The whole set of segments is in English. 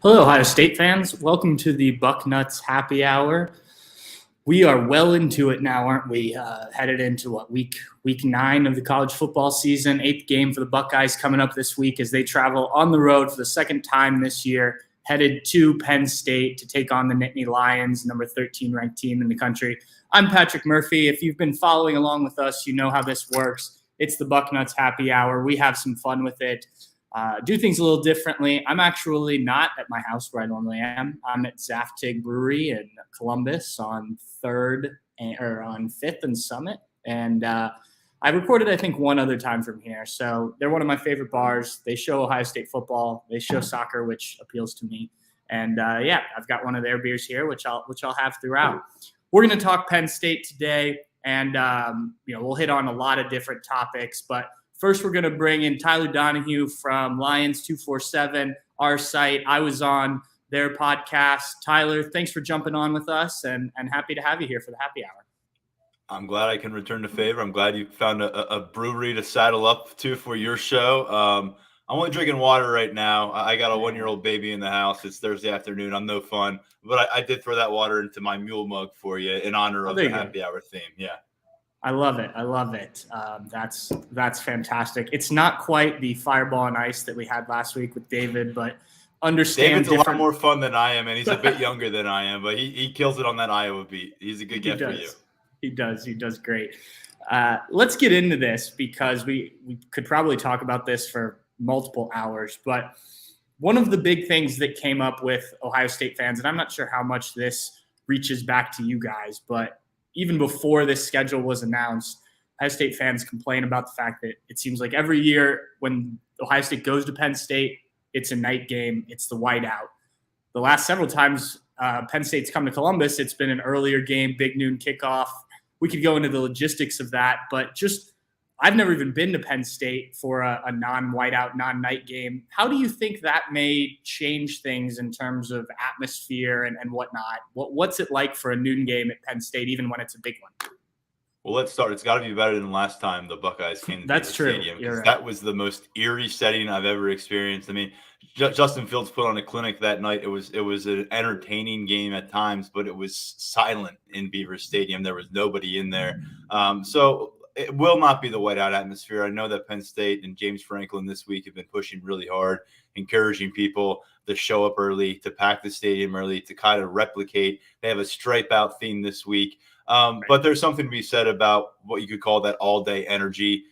Hello, Ohio State fans. Welcome to the Bucknuts Happy Hour. We are well into it now, aren't we? Headed into week 9 of the college football season. 8th game for the Buckeyes coming up this week as they travel on the road for the second time this year, headed to Penn State to take on the Nittany Lions, number 13 ranked team in the country. I'm Patrick Murphy. If you've been following along with us, you know how this works. It's the Bucknuts Happy Hour. We have some fun with it. Do things a little differently. I'm actually not at my house where I normally am. I'm at Zaftig Brewery in Columbus on 5th and Summit. And I recorded, I think, one other time from here. So they're one of my favorite bars. They show Ohio State football. They show soccer, which appeals to me. And I've got one of their beers here, which I'll have throughout. We're going to talk Penn State today, and we'll hit on a lot of different topics, but first, we're going to bring in Tyler Donahue from Lions 247, our site. I was on their podcast. Tyler, thanks for jumping on with us, and happy to have you here for the happy hour. I'm glad I can return the favor. I'm glad you found a brewery to saddle up to for your show. I'm only drinking water right now. I got a 1-year-old baby in the house. It's Thursday afternoon. I'm no fun, but I did throw that water into my mule mug for you in honor of the happy hour theme. Yeah. I love it. That's fantastic. It's not quite the fireball and ice that we had last week with David, but understand David's a lot more fun than I am, and he's a bit younger than I am, but he kills it on that Iowa beat. He's a good gift for you. He does great. Let's get into this because we could probably talk about this for multiple hours, but one of the big things that came up with Ohio State fans, and I'm not sure how much this reaches back to you guys, but even before this schedule was announced, Ohio State fans complain about the fact that it seems like every year when Ohio State goes to Penn State, it's a night game. It's the whiteout. The last several times Penn State's come to Columbus, it's been an earlier game, big noon kickoff. We could go into the logistics of that, but I've never even been to Penn State for a non-whiteout, non-night game. How do you think that may change things in terms of atmosphere and whatnot? What's it like for a noon game at Penn State, even when it's a big one? Well, let's start. It's got to be better than last time the Buckeyes came to Beaver Stadium. Because right. That was the most eerie setting I've ever experienced. I mean, Justin Fields put on a clinic that night. It was an entertaining game at times, but it was silent in Beaver Stadium. There was nobody in there. So it will not be the whiteout atmosphere. I know that Penn State and James Franklin this week have been pushing really hard, encouraging people to show up early, to pack the stadium early, to kind of replicate. They have a stripe out theme this week. But there's something to be said about what you could call that all-day energy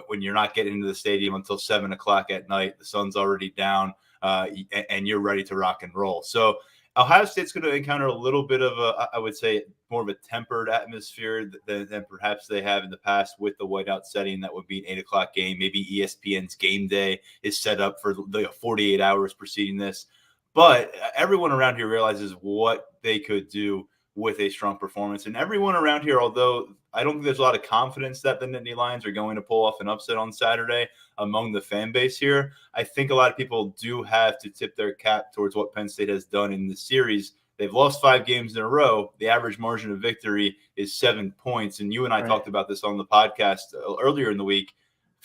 when you're not getting into the stadium until 7 o'clock at night. The sun's already down, and you're ready to rock and roll. So Ohio State's going to encounter a little bit of I would say, more of a tempered atmosphere than perhaps they have in the past with the whiteout setting. That would be an 8 o'clock game. Maybe ESPN's game day is set up for the 48 hours preceding this. But everyone around here realizes what they could do with a strong performance. And everyone around here, although I don't think there's a lot of confidence that the Nittany Lions are going to pull off an upset on Saturday among the fan base here, I think a lot of people do have to tip their cap towards what Penn State has done in the series. They've lost 5 games in a row. The average margin of victory is 7 points. And you and I talked about this on the podcast earlier in the week.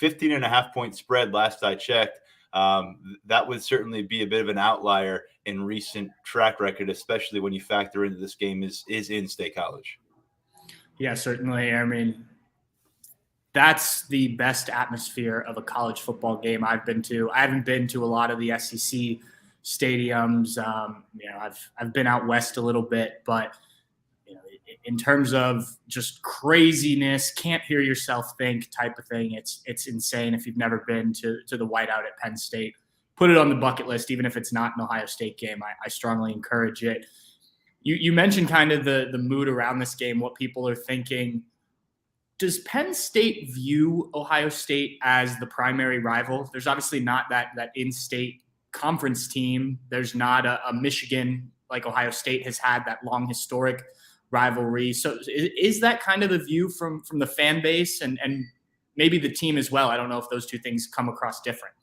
15.5-point spread last I checked. That would certainly be a bit of an outlier in recent track record, especially when you factor into this game is in State College. Yeah, certainly. I mean, that's the best atmosphere of a college football game I've been to. I haven't been to a lot of the SEC stadiums. I've been out west a little bit, but in terms of just craziness, can't hear yourself think type of thing, it's insane. If you've never been to the whiteout at Penn State, put it on the bucket list, even if it's not an Ohio State game. I strongly encourage it. You mentioned kind of the mood around this game, what people are thinking. Does Penn State view Ohio State as the primary rival? There's obviously not that in-state conference team. There's not a Michigan like Ohio State has had, that long historic rivalry. So is that kind of the view from the fan base and maybe the team as well? I don't know if those two things come across different.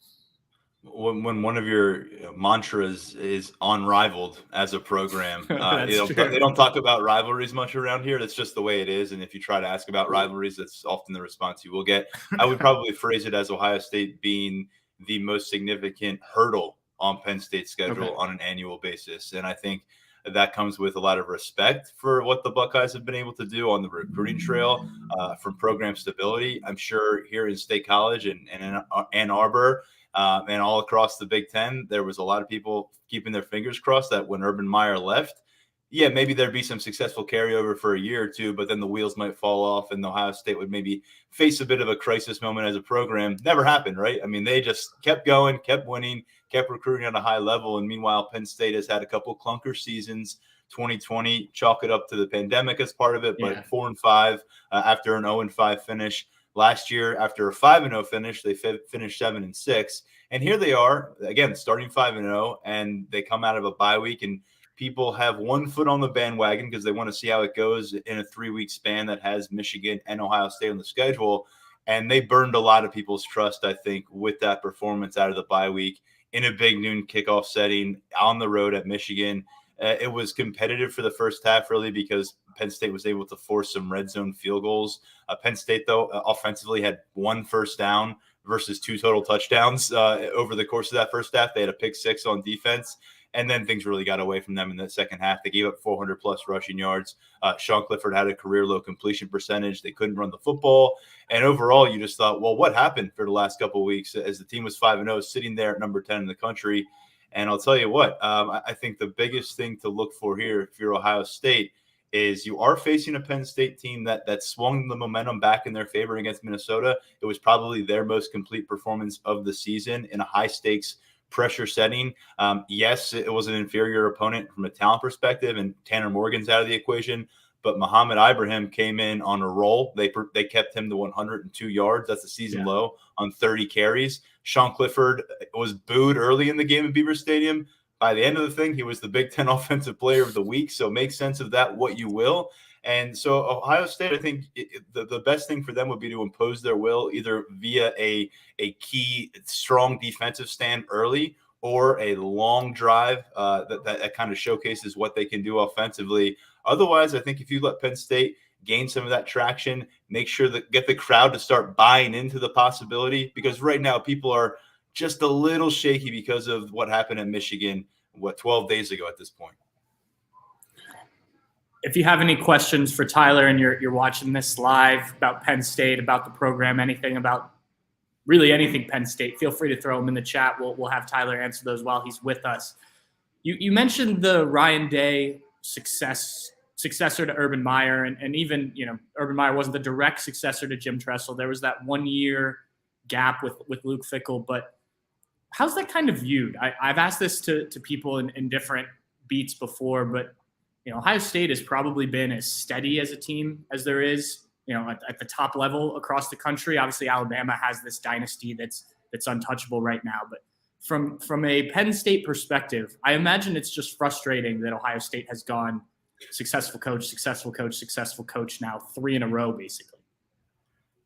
When one of your mantras is unrivaled as a program, they don't talk about rivalries much around here. That's just the way it is. And if you try to ask about rivalries, that's often the response you will get. I would probably phrase it as Ohio State being the most significant hurdle on Penn State's schedule on an annual basis. And I think that comes with a lot of respect for what the Buckeyes have been able to do on the recruiting trail, from program stability. I'm sure here in State College and in Ann Arbor and all across the Big Ten, there was a lot of people keeping their fingers crossed that when Urban Meyer left, maybe there'd be some successful carryover for a year or two, but then the wheels might fall off and Ohio State would maybe face a bit of a crisis moment as a program. Never happened, right? I mean, they just kept going, kept winning, kept recruiting at a high level. And meanwhile, Penn State has had a couple clunker seasons. 2020, chalk it up to the pandemic as part of it, but 4-5 after an 0-5 finish. Last year, after a 5-0 finish, they finished 7-6. And here they are, again, starting 5-0, and they come out of a bye week, and people have one foot on the bandwagon because they want to see how it goes in a 3-week span that has Michigan and Ohio State on the schedule. And they burned a lot of people's trust, I think, with that performance out of the bye week in a big noon kickoff setting on the road at Michigan. It was competitive for the first half, really, because Penn State was able to force some red zone field goals. Penn State, though, offensively had 1 first down versus 2 total touchdowns over the course of that first half. They had a pick 6 on defense. And then things really got away from them in the second half. They gave up 400-plus rushing yards. Sean Clifford had a career-low completion percentage. They couldn't run the football. And overall, you just thought, well, what happened for the last couple of weeks as the team was 5-0, sitting there at number 10 in the country? And I'll tell you what, I think the biggest thing to look for here, if you're Ohio State, is you are facing a Penn State team that swung the momentum back in their favor against Minnesota. It was probably their most complete performance of the season in a high-stakes pressure setting. Yes, it was an inferior opponent from a talent perspective, and Tanner Morgan's out of the equation, but Muhammad Ibrahim came in on a roll. They kept him to 102 yards. That's a season low on 30 carries. Sean Clifford was booed early in the game at Beaver Stadium. By the end of the thing, he was the Big Ten Offensive Player of the Week. So make sense of that what you will. And so Ohio State, I think the best thing for them would be to impose their will either via a key strong defensive stand early or a long drive that kind of showcases what they can do offensively. Otherwise, I think if you let Penn State gain some of that traction, make sure that get the crowd to start buying into the possibility, because right now people are just a little shaky because of what happened at Michigan, 12 days ago at this point. If you have any questions for Tyler and you're watching this live about Penn State, about the program, anything about really anything Penn State, feel free to throw them in the chat. We'll have Tyler answer those while he's with us. You mentioned the Ryan Day successor to Urban Meyer, and even, Urban Meyer wasn't the direct successor to Jim Tressel. There was that 1 year gap with Luke Fickell, but how's that kind of viewed? I've asked this to people in different beats before, but Ohio State has probably been as steady as a team as there is, at the top level across the country. Obviously, Alabama has this dynasty that's untouchable right now. But from a Penn State perspective, I imagine it's just frustrating that Ohio State has gone successful coach now 3 in a row, basically.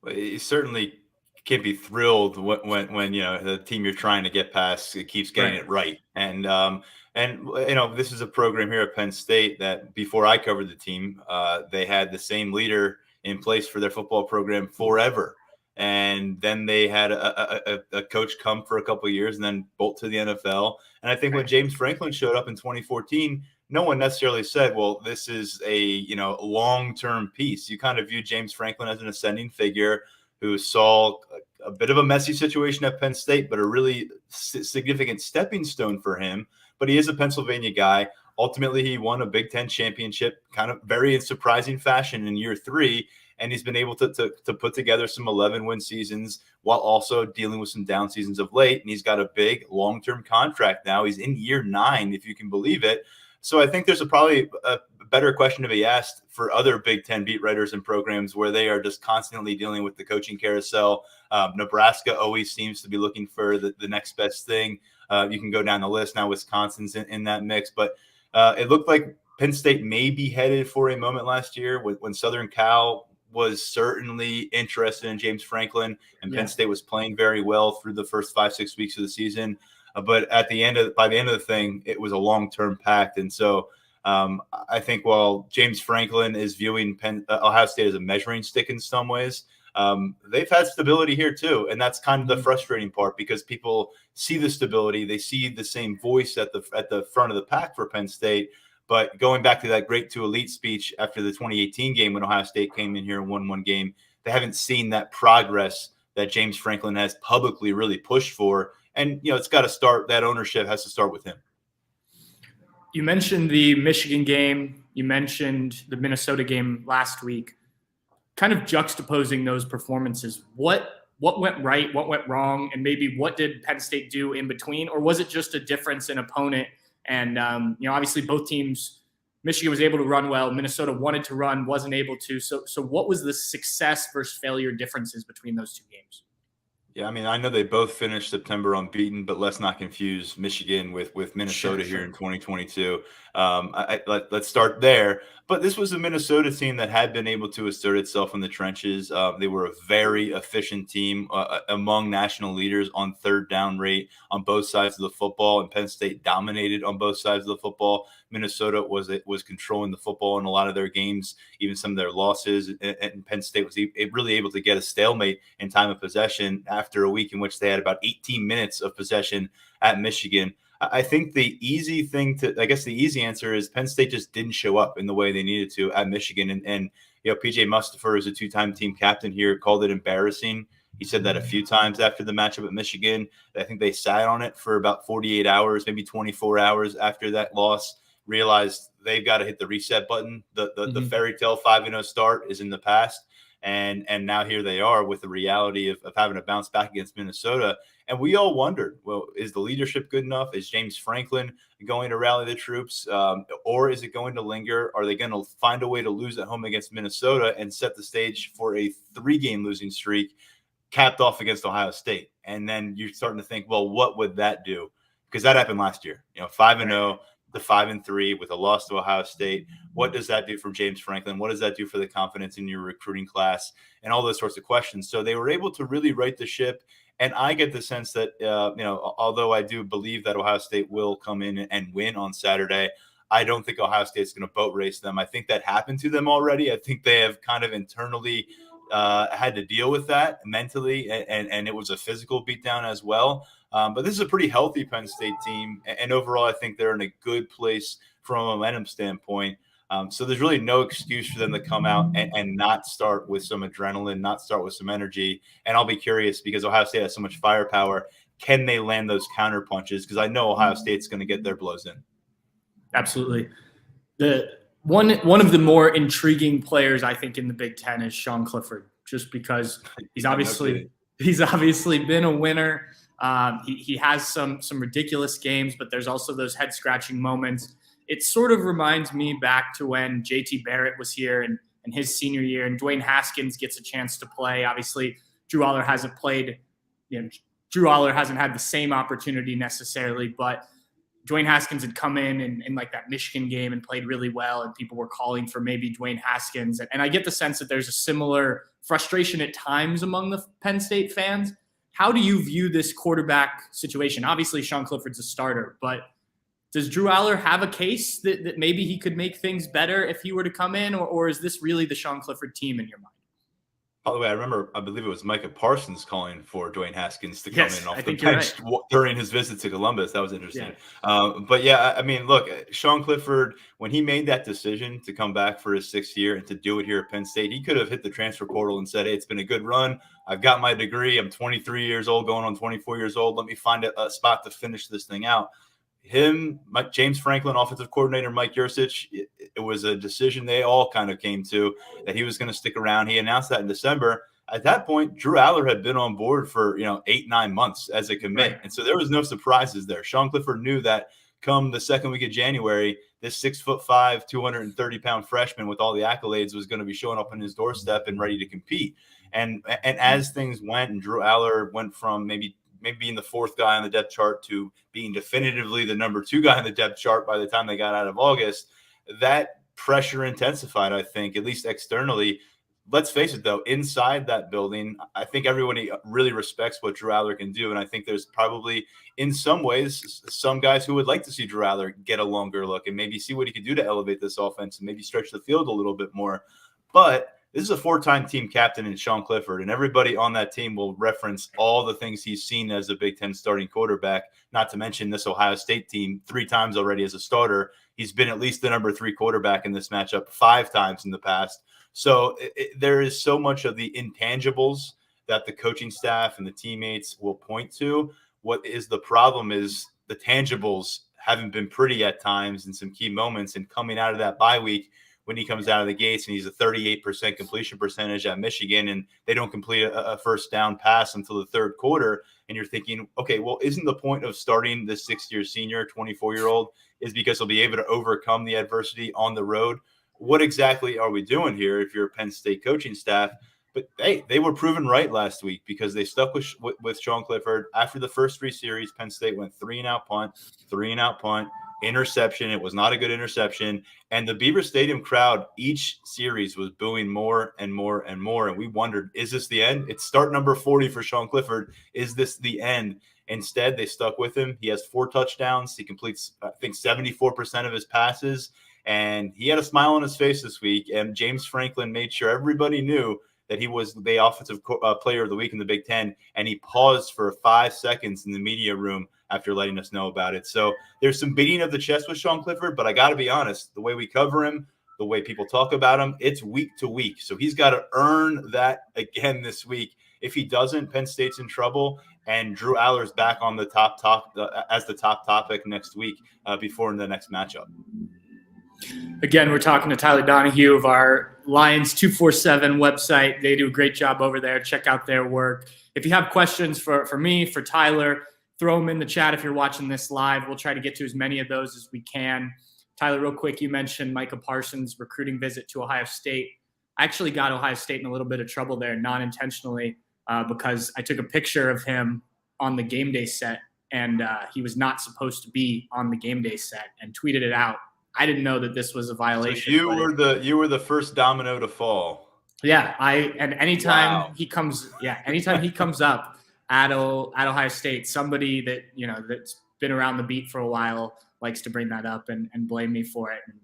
Well, you certainly can't be thrilled when the team you're trying to get past keeps getting it right. And this is a program here at Penn State that before I covered the team, they had the same leader in place for their football program forever. And then they had a coach come for a couple of years and then bolt to the NFL. And I think when James Franklin showed up in 2014, no one necessarily said, well, this is a long-term piece. You kind of view James Franklin as an ascending figure who saw a bit of a messy situation at Penn State, but a really significant stepping stone for him. But he is a Pennsylvania guy. Ultimately, he won a Big Ten championship, kind of very in surprising fashion in year 3. And he's been able to put together some 11-win seasons while also dealing with some down seasons of late. And he's got a big long-term contract now. He's in year 9, if you can believe it. So I think there's probably a better question to be asked for other Big Ten beat writers and programs where they are just constantly dealing with the coaching carousel. Nebraska always seems to be looking for the next best thing. You can go down the list now. Wisconsin's in that mix, but it looked like Penn State may be headed for a moment last year when Southern Cal was certainly interested in James Franklin, and Penn State was playing very well through the first 5-6 weeks of the season. But by the end of the thing, it was a long-term pact. And so I think while James Franklin is viewing Ohio State as a measuring stick in some ways, they've had stability here too. And that's kind of the frustrating part, because people see the stability. They see the same voice at the front of the pack for Penn State. But going back to that great to elite speech after the 2018 game when Ohio State came in here and won one game, they haven't seen that progress that James Franklin has publicly really pushed for. And, it's got to start, that ownership has to start with him. You mentioned the Michigan game. You mentioned the Minnesota game last week. Kind of juxtaposing those performances, what went right, what went wrong, and maybe what did Penn State do in between? Or was it just a difference in opponent? And, obviously both teams, Michigan was able to run well. Minnesota wanted to run, wasn't able to. So what was the success versus failure differences between those two games? Yeah, I mean, I know they both finished September unbeaten, but let's not confuse Michigan with Minnesota here in 2022. Let's start there. But this was a Minnesota team that had been able to assert itself in the trenches. They were a very efficient team among national leaders on third down rate on both sides of the football, and Penn State dominated on both sides of the football. Minnesota was controlling the football in a lot of their games, even some of their losses, and Penn State was really able to get a stalemate in time of possession after a week in which they had about 18 minutes of possession at Michigan. I think the easy answer is Penn State just didn't show up in the way they needed to at Michigan. And PJ Mustipher is a two-time team captain here, called it embarrassing. He said that a few times after the matchup at Michigan. I think they sat on it for about 48 hours, maybe 24 hours after that loss, realized they've got to hit the reset button. The fairy tale 5-0 start is in the past. And now here they are with the reality of having to bounce back against Minnesota. And we all wondered, well, is the leadership good enough? Is James Franklin going to rally the troops? Or is it going to linger? Are they going to find a way to lose at home against Minnesota and set the stage for a 3-game losing streak capped off against Ohio State? And then you're starting to think, well, what would that do? Because that happened last year, 5-0. The 5-3 with a loss to Ohio State. What does that do for James Franklin? What does that do for the confidence in your recruiting class and all those sorts of questions? So they were able to really right the ship. And I get the sense that, although I do believe that Ohio State will come in and win on Saturday, I don't think Ohio State's going to boat race them. I think that happened to them already. I think they have kind of internally had to deal with that mentally, and it was a physical beatdown as well. But this is a pretty healthy Penn State team, and overall, I think they're in a good place from a momentum standpoint. So there's really no excuse for them to come out and not start with some adrenaline, not start with some energy. And I'll be curious, because Ohio State has so much firepower. Can they land those counter punches? Because I know Ohio State's going to get their blows in. Absolutely. The one of the more intriguing players, I think, in the Big Ten is Sean Clifford, just because he's obviously been a winner. He has some ridiculous games, but there's also those head scratching moments. It sort of reminds me back to when JT Barrett was here and his senior year, and Dwayne Haskins gets a chance to play. Obviously, Drew Aller hasn't played. Drew Aller hasn't had the same opportunity necessarily, but Dwayne Haskins had come in like that Michigan game and played really well, and people were calling for maybe Dwayne Haskins. And I get the sense that there's a similar frustration at times among the Penn State fans. How do you view this quarterback situation? Obviously, Sean Clifford's a starter, but does Drew Aller have a case that maybe he could make things better if he were to come in, or is this really the Sean Clifford team in your mind? By the way, I believe it was Micah Parsons calling for Dwayne Haskins to come in off the bench during his visit to Columbus. That was interesting. Yeah. But yeah, I mean, look, Sean Clifford, when he made that decision to come back for his 6th year and to do it here at Penn State, he could have hit the transfer portal and said, hey, it's been a good run. I've got my degree. I'm 23 years old, going on 24 years old. Let me find a spot to finish this thing out. James Franklin, offensive coordinator, Mike Yurcich, it was a decision they all kind of came to, that he was going to stick around. He announced that in December. At that point, Drew Aller had been on board for 8-9 months as a commit. Right. And so there was no surprises there. Sean Clifford knew that come the second week of January, this 6'5", 230-pound freshman with all the accolades was going to be showing up on his doorstep and ready to compete. And as things went, and Drew Aller went from maybe being the 4th guy on the depth chart to being definitively the number 2 guy on the depth chart by the time they got out of August, that pressure intensified, I think, at least externally. Let's face it, though, inside that building, I think everybody really respects what Drew Aller can do. And I think there's probably, in some ways, some guys who would like to see Drew Aller get a longer look and maybe see what he could do to elevate this offense and maybe stretch the field a little bit more. But This is a 4-time team captain in Sean Clifford, and everybody on that team will reference all the things he's seen as a Big Ten starting quarterback, not to mention this Ohio State team 3 times already as a starter. He's been at least the number 3 quarterback in this matchup 5 times in the past. So there is so much of the intangibles that the coaching staff and the teammates will point to. What is the problem is the tangibles haven't been pretty at times in some key moments, and coming out of that bye week, when he comes out of the gates and he's a 38% completion percentage at Michigan and they don't complete a first down pass until the third quarter. And you're thinking, okay, well, isn't the point of starting this 6-year senior, 24-year-old is because he'll be able to overcome the adversity on the road? What exactly are we doing here if you're a Penn State coaching staff? But hey, they were proven right last week because they stuck with Sean Clifford. After the first 3 series, Penn State went 3-and-out punt, 3-and-out punt, interception. It was not a good interception. And the Beaver Stadium crowd each series was booing more and more and more. And we wondered, is this the end? It's start number 40 for Sean Clifford. Is this the end? Instead, they stuck with him. He has 4 touchdowns. He completes, I think, 74% of his passes. And he had a smile on his face this week. And James Franklin made sure everybody knew that he was the offensive player of the week in the Big Ten. And he paused for 5 seconds in the media room after letting us know about it. So there's some beating of the chest with Sean Clifford, but I got to be honest, the way we cover him, the way people talk about him, it's week to week. So he's got to earn that again this week. If he doesn't, Penn State's in trouble, and Drew Aller's back on the as the top topic next week before the next matchup. Again, we're talking to Tyler Donahue of our Lions 247 website. They do a great job over there. Check out their work. If you have questions for me, for Tyler, throw them in the chat if you're watching this live. We'll try to get to as many of those as we can. Tyler, real quick, you mentioned Micah Parsons' recruiting visit to Ohio State. I actually got Ohio State in a little bit of trouble there, non-intentionally, because I took a picture of him on the game day set, and he was not supposed to be on the game day set, and tweeted it out. I didn't know that this was a violation. So you were the first domino to fall. Yeah, anytime he comes up at Ohio State, somebody that that's been around the beat for a while likes to bring that up and blame me for it. And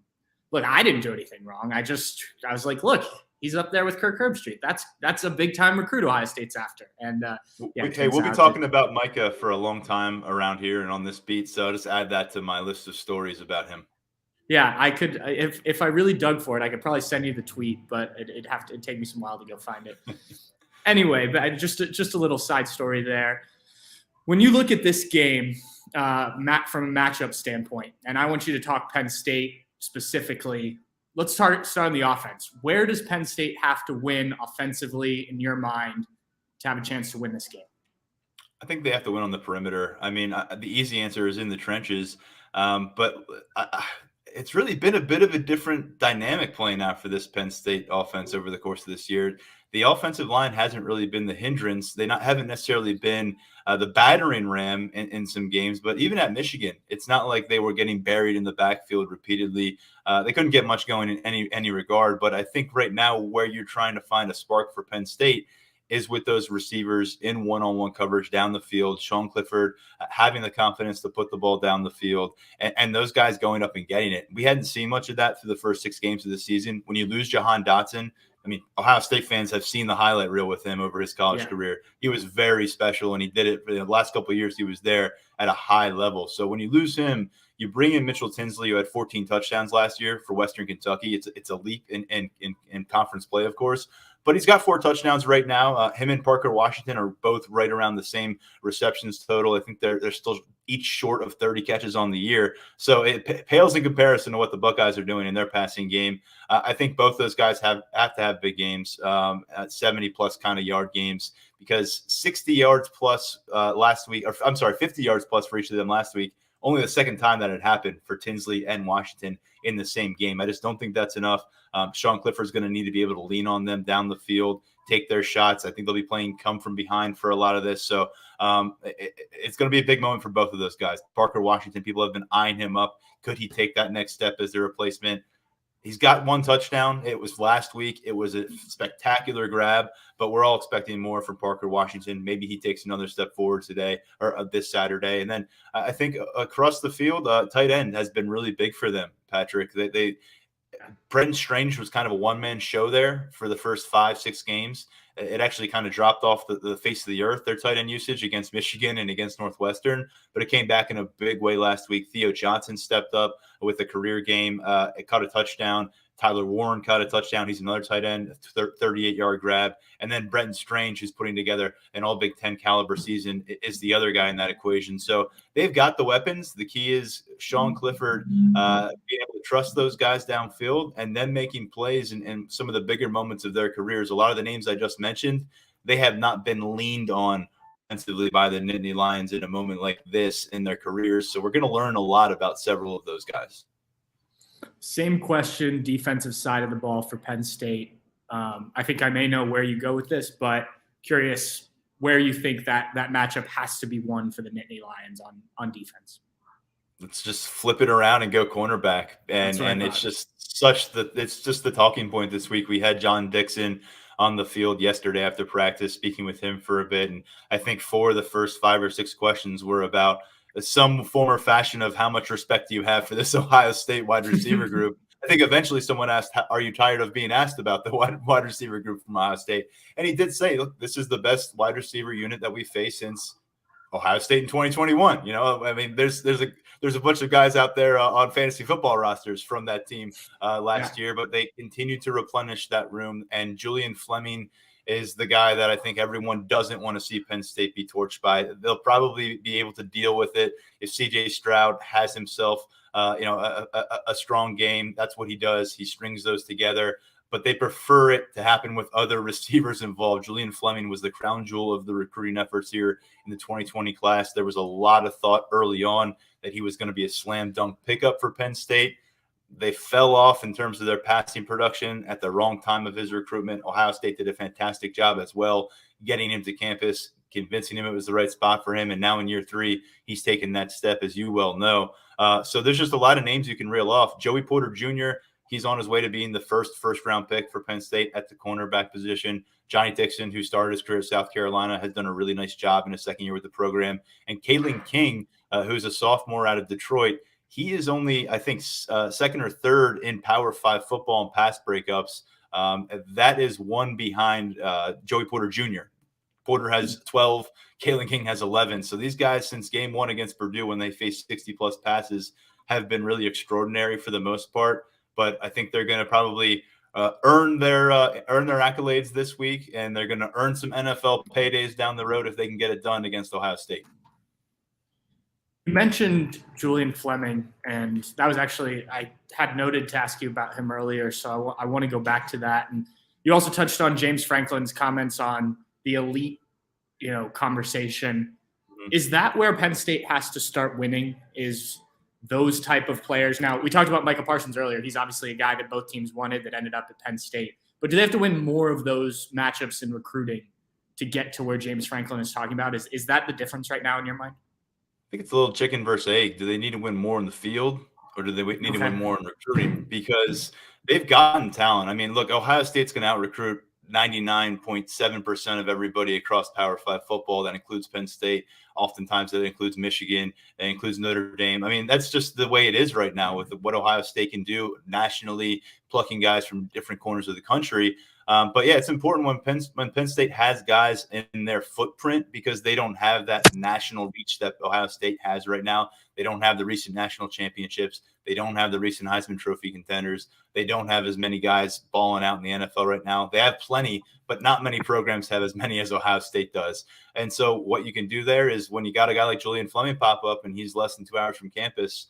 look, I didn't do anything wrong. I was like, look, he's up there with Kirk Herbstreit. That's a big time recruit Ohio State's after. And we'll be talking about Micah for a long time around here and on this beat. So I'll just add that to my list of stories about him. Yeah, I could if I really dug for it, I could probably send you the tweet, but it'd take me some while to go find it. Anyway, but just a little side story there. When you look at this game, from a matchup standpoint, and I want you to talk Penn State specifically. Let's start on the offense. Where does Penn State have to win offensively in your mind to have a chance to win this game? I think they have to win on the perimeter. I mean, the easy answer is in the trenches, but it's really been a bit of a different dynamic playing out for this Penn State offense over the course of this year. The offensive line hasn't really been the hindrance. They haven't necessarily been the battering ram in some games, but even at Michigan, it's not like they were getting buried in the backfield repeatedly. They couldn't get much going in any regard. But I think right now where you're trying to find a spark for Penn State is with those receivers in one-on-one coverage down the field, Sean Clifford having the confidence to put the ball down the field, and those guys going up and getting it. We hadn't seen much of that through the first 6 games of the season. When you lose Jahan Dotson, I mean, Ohio State fans have seen the highlight reel with him over his college career. He was very special, and he did it for the last couple of years. He was there at a high level. So when you lose him, you bring in Mitchell Tinsley, who had 14 touchdowns last year for Western Kentucky. It's a leap in conference play, of course. But he's got 4 touchdowns right now. Him and Parker Washington are both right around the same receptions total. I think they're still each short of 30 catches on the year. So it pales in comparison to what the Buckeyes are doing in their passing game. I think both those guys have to have big games, at 70-plus kind of yard games, because 60 yards plus last week, or I'm sorry, 50 yards plus for each of them last week. Only the second time that had happened for Tinsley and Washington in the same game. I just don't think that's enough. Sean Clifford's going to need to be able to lean on them down the field, take their shots. I think they'll be playing come from behind for a lot of this. So it's going to be a big moment for both of those guys. Parker Washington, people have been eyeing him up. Could he take that next step as their replacement? He's got 1 touchdown. It was last week. It was a spectacular grab, but we're all expecting more from Parker Washington. Maybe he takes another step forward today or this Saturday. And then I think across the field, tight end has been really big for them, Patrick. Brenton Strange was kind of a one-man show there for the first 5-6 games. It actually kind of dropped off the face of the earth, their tight end usage against Michigan and against Northwestern, but it came back in a big way last week. Theo Johnson stepped up with a career game. It caught a touchdown. Tyler Warren caught a touchdown. He's another tight end, 38-yard grab. And then Brenton Strange, who's putting together an all Big Ten caliber season, is the other guy in that equation. So they've got the weapons. The key is Sean Clifford being able to trust those guys downfield and then making plays in some of the bigger moments of their careers. A lot of the names I just mentioned, they have not been leaned on offensively by the Nittany Lions in a moment like this in their careers. So we're going to learn a lot about several of those guys. Same question, defensive side of the ball for Penn State. I think I may know where you go with this, but curious where you think that matchup has to be won for the Nittany Lions on defense. Let's just flip it around and go cornerback. And it's just the talking point this week. We had John Dixon on the field yesterday after practice, speaking with him for a bit. And I think 4 of the first 5 or 6 questions were about some form or fashion of how much respect do you have for this Ohio State wide receiver group. I think eventually someone asked, are you tired of being asked about the wide receiver group from Ohio State? And he did say, look, this is the best wide receiver unit that we faced since Ohio State in 2021. You know, I mean, there's a bunch of guys out there on fantasy football rosters from that team last year, but they continue to replenish that room. And Julian Fleming is the guy that I think everyone doesn't want to see Penn State be torched by. They'll probably be able to deal with it if C.J. Stroud has himself, a strong game. That's what he does. He strings those together. But they prefer it to happen with other receivers involved. Julian Fleming was the crown jewel of the recruiting efforts here in the 2020 class. There was a lot of thought early on that he was going to be a slam dunk pickup for Penn State. They fell off in terms of their passing production at the wrong time of his recruitment. Ohio State did a fantastic job as well, getting him to campus, convincing him it was the right spot for him. And now in year 3, he's taken that step, as you well know. So there's just a lot of names you can reel off. Joey Porter Jr., he's on his way to being the first-round pick for Penn State at the cornerback position. Johnny Dixon, who started his career at South Carolina, has done a really nice job in his second year with the program. And Kalen King, who's a sophomore out of Detroit, he is only, I think, second or third in Power 5 football and pass breakups. That is one behind Joey Porter Jr. Porter has 12. Kalen King has 11. So these guys, since game 1 against Purdue, when they faced 60-plus passes, have been really extraordinary for the most part. But I think they're going to probably earn their accolades this week, and they're going to earn some NFL paydays down the road if they can get it done against Ohio State. You mentioned Julian Fleming, and that was actually – I had noted to ask you about him earlier, so I want to go back to that. And you also touched on James Franklin's comments on the elite, conversation. Mm-hmm. Is that where Penn State has to start winning, is those type of players? Now, we talked about Micah Parsons earlier. He's obviously a guy that both teams wanted that ended up at Penn State. But do they have to win more of those matchups in recruiting to get to where James Franklin is talking about? Is that the difference right now in your mind? I think it's a little chicken versus egg. Do they need to win more in the field, or do they need to win more in recruiting? Because they've gotten talent. I mean, look, Ohio State's going to out-recruit 99.7% of everybody across Power 5 football. That includes Penn State. Oftentimes that includes Michigan. That includes Notre Dame. I mean, that's just the way it is right now with what Ohio State can do nationally, plucking guys from different corners of the country. But yeah, it's important when Penn State has guys in their footprint, because they don't have that national reach that Ohio State has right now. They don't have the recent national championships. They don't have the recent Heisman Trophy contenders. They don't have as many guys balling out in the NFL right now. They have plenty, but not many programs have as many as Ohio State does. And so what you can do there is, when you got a guy like Julian Fleming pop up and he's less than 2 hours from campus,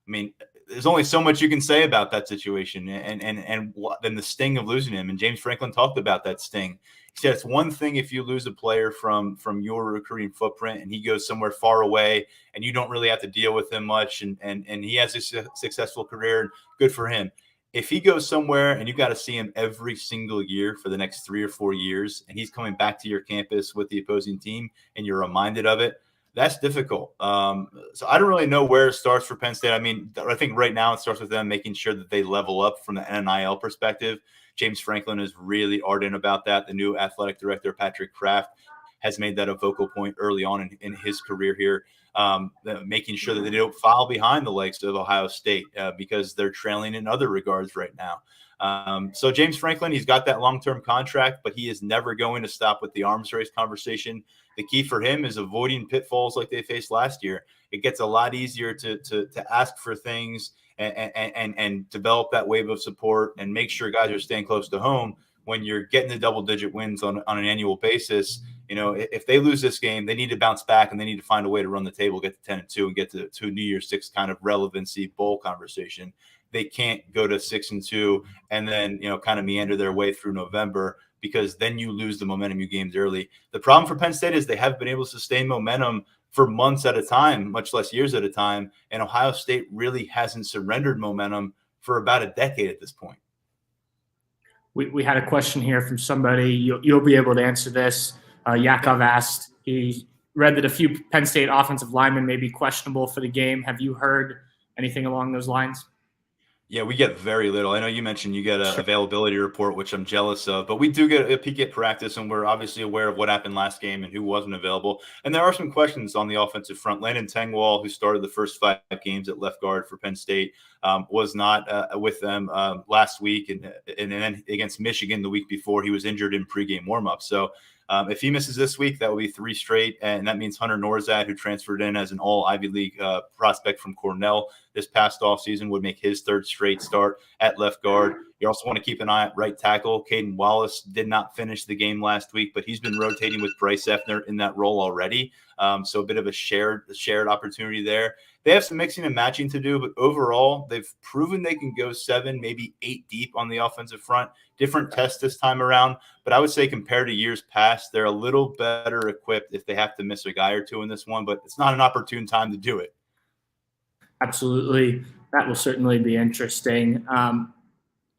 I mean, there's only so much you can say about that situation and then the sting of losing him. And James Franklin talked about that sting. He said it's one thing if you lose a player from your recruiting footprint and he goes somewhere far away and you don't really have to deal with him much, and he has a successful career, and good for him. If he goes somewhere and you got to see him every single year for the next 3 or 4 years, and he's coming back to your campus with the opposing team and you're reminded of it, that's difficult. So I don't really know where it starts for Penn State. I mean, I think right now it starts with them making sure that they level up from the NIL perspective. James Franklin is really ardent about that. The new athletic director, Patrick Kraft, has made that a focal point early on in his career here, making sure that they don't fall behind the likes of Ohio State because they're trailing in other regards right now. So James Franklin, he's got that long-term contract, but he is never going to stop with the arms race conversation. The key for him is avoiding pitfalls like they faced last year. It gets a lot easier to ask for things and develop that wave of support and make sure guys are staying close to home when you're getting the double-digit wins on an annual basis. If they lose this game, they need to bounce back and they need to find a way to run the table, get to 10-2, and get to New Year's Six kind of relevancy bowl conversation. They can't go to 6-2 and then kind of meander their way through November, because then you lose the momentum you gained early. The problem for Penn State is they have been able to sustain momentum for months at a time, much less years at a time, and Ohio State really hasn't surrendered momentum for about a decade at this point. We had a question here from somebody. You'll be able to answer this. Yakov asked, he read that a few Penn State offensive linemen may be questionable for the game. Have you heard anything along those lines? Yeah, we get very little. I know you mentioned you get an availability report, which I'm jealous of, but we do get a peek at practice, and we're obviously aware of what happened last game and who wasn't available. And there are some questions on the offensive front. Landon Tengwall, who started the first 5 games at left guard for Penn State, was not with them last week, and then against Michigan the week before, he was injured in pregame warmup. So if he misses this week, that will be 3 straight, and that means Hunter Norzad, who transferred in as an all-Ivy League prospect from Cornell this past offseason, would make his 3rd straight start at left guard. You also want to keep an eye at right tackle. Caden Wallace did not finish the game last week, but he's been rotating with Bryce Effner in that role already. So a bit of a shared opportunity there. They have some mixing and matching to do, but overall, they've proven they can go 7, maybe 8 deep on the offensive front. Different test this time around, but I would say compared to years past, they're a little better equipped if they have to miss a guy or two in this one, but it's not an opportune time to do it. Absolutely. That will certainly be interesting.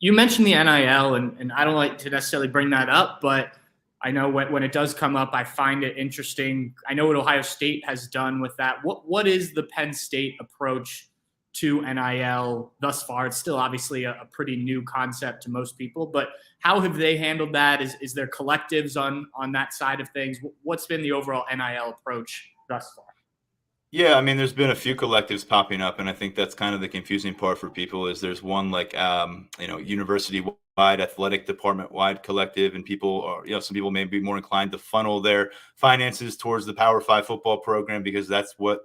You mentioned the NIL, and I don't like to necessarily bring that up, but I know when it does come up, I find it interesting. I know what Ohio State has done with that. What is the Penn State approach to NIL thus far? It's still obviously a pretty new concept to most people, but how have they handled that? Is there collectives on that side of things? What's been the overall NIL approach thus far? Yeah, I mean, there's been a few collectives popping up, and I think that's kind of the confusing part for people is there's one like, university-wide, athletic department-wide collective, and people are, some people may be more inclined to funnel their finances towards the Power 5 football program because that's what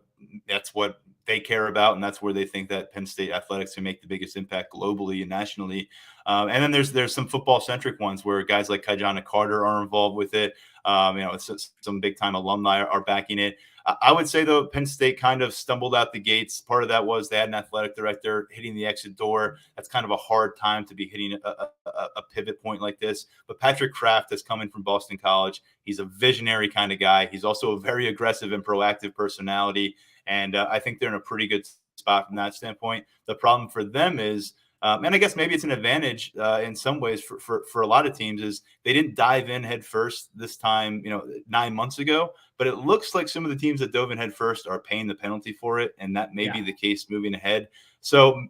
they care about, and that's where they think that Penn State athletics can make the biggest impact globally and nationally. And then there's some football-centric ones where guys like Kajana Carter are involved with it. Some big-time alumni are backing it. I would say, though, Penn State kind of stumbled out the gates. Part of that was they had an athletic director hitting the exit door. That's kind of a hard time to be hitting a pivot point like this. But Patrick Kraft has come in from Boston College. He's a visionary kind of guy. He's also a very aggressive and proactive personality. And I think they're in a pretty good spot from that standpoint. The problem for them is, and I guess maybe it's an advantage in some ways for a lot of teams, is they didn't dive in head first this time, 9 months ago. But it looks like some of the teams that dove in head first are paying the penalty for it, and that may be the case moving ahead. So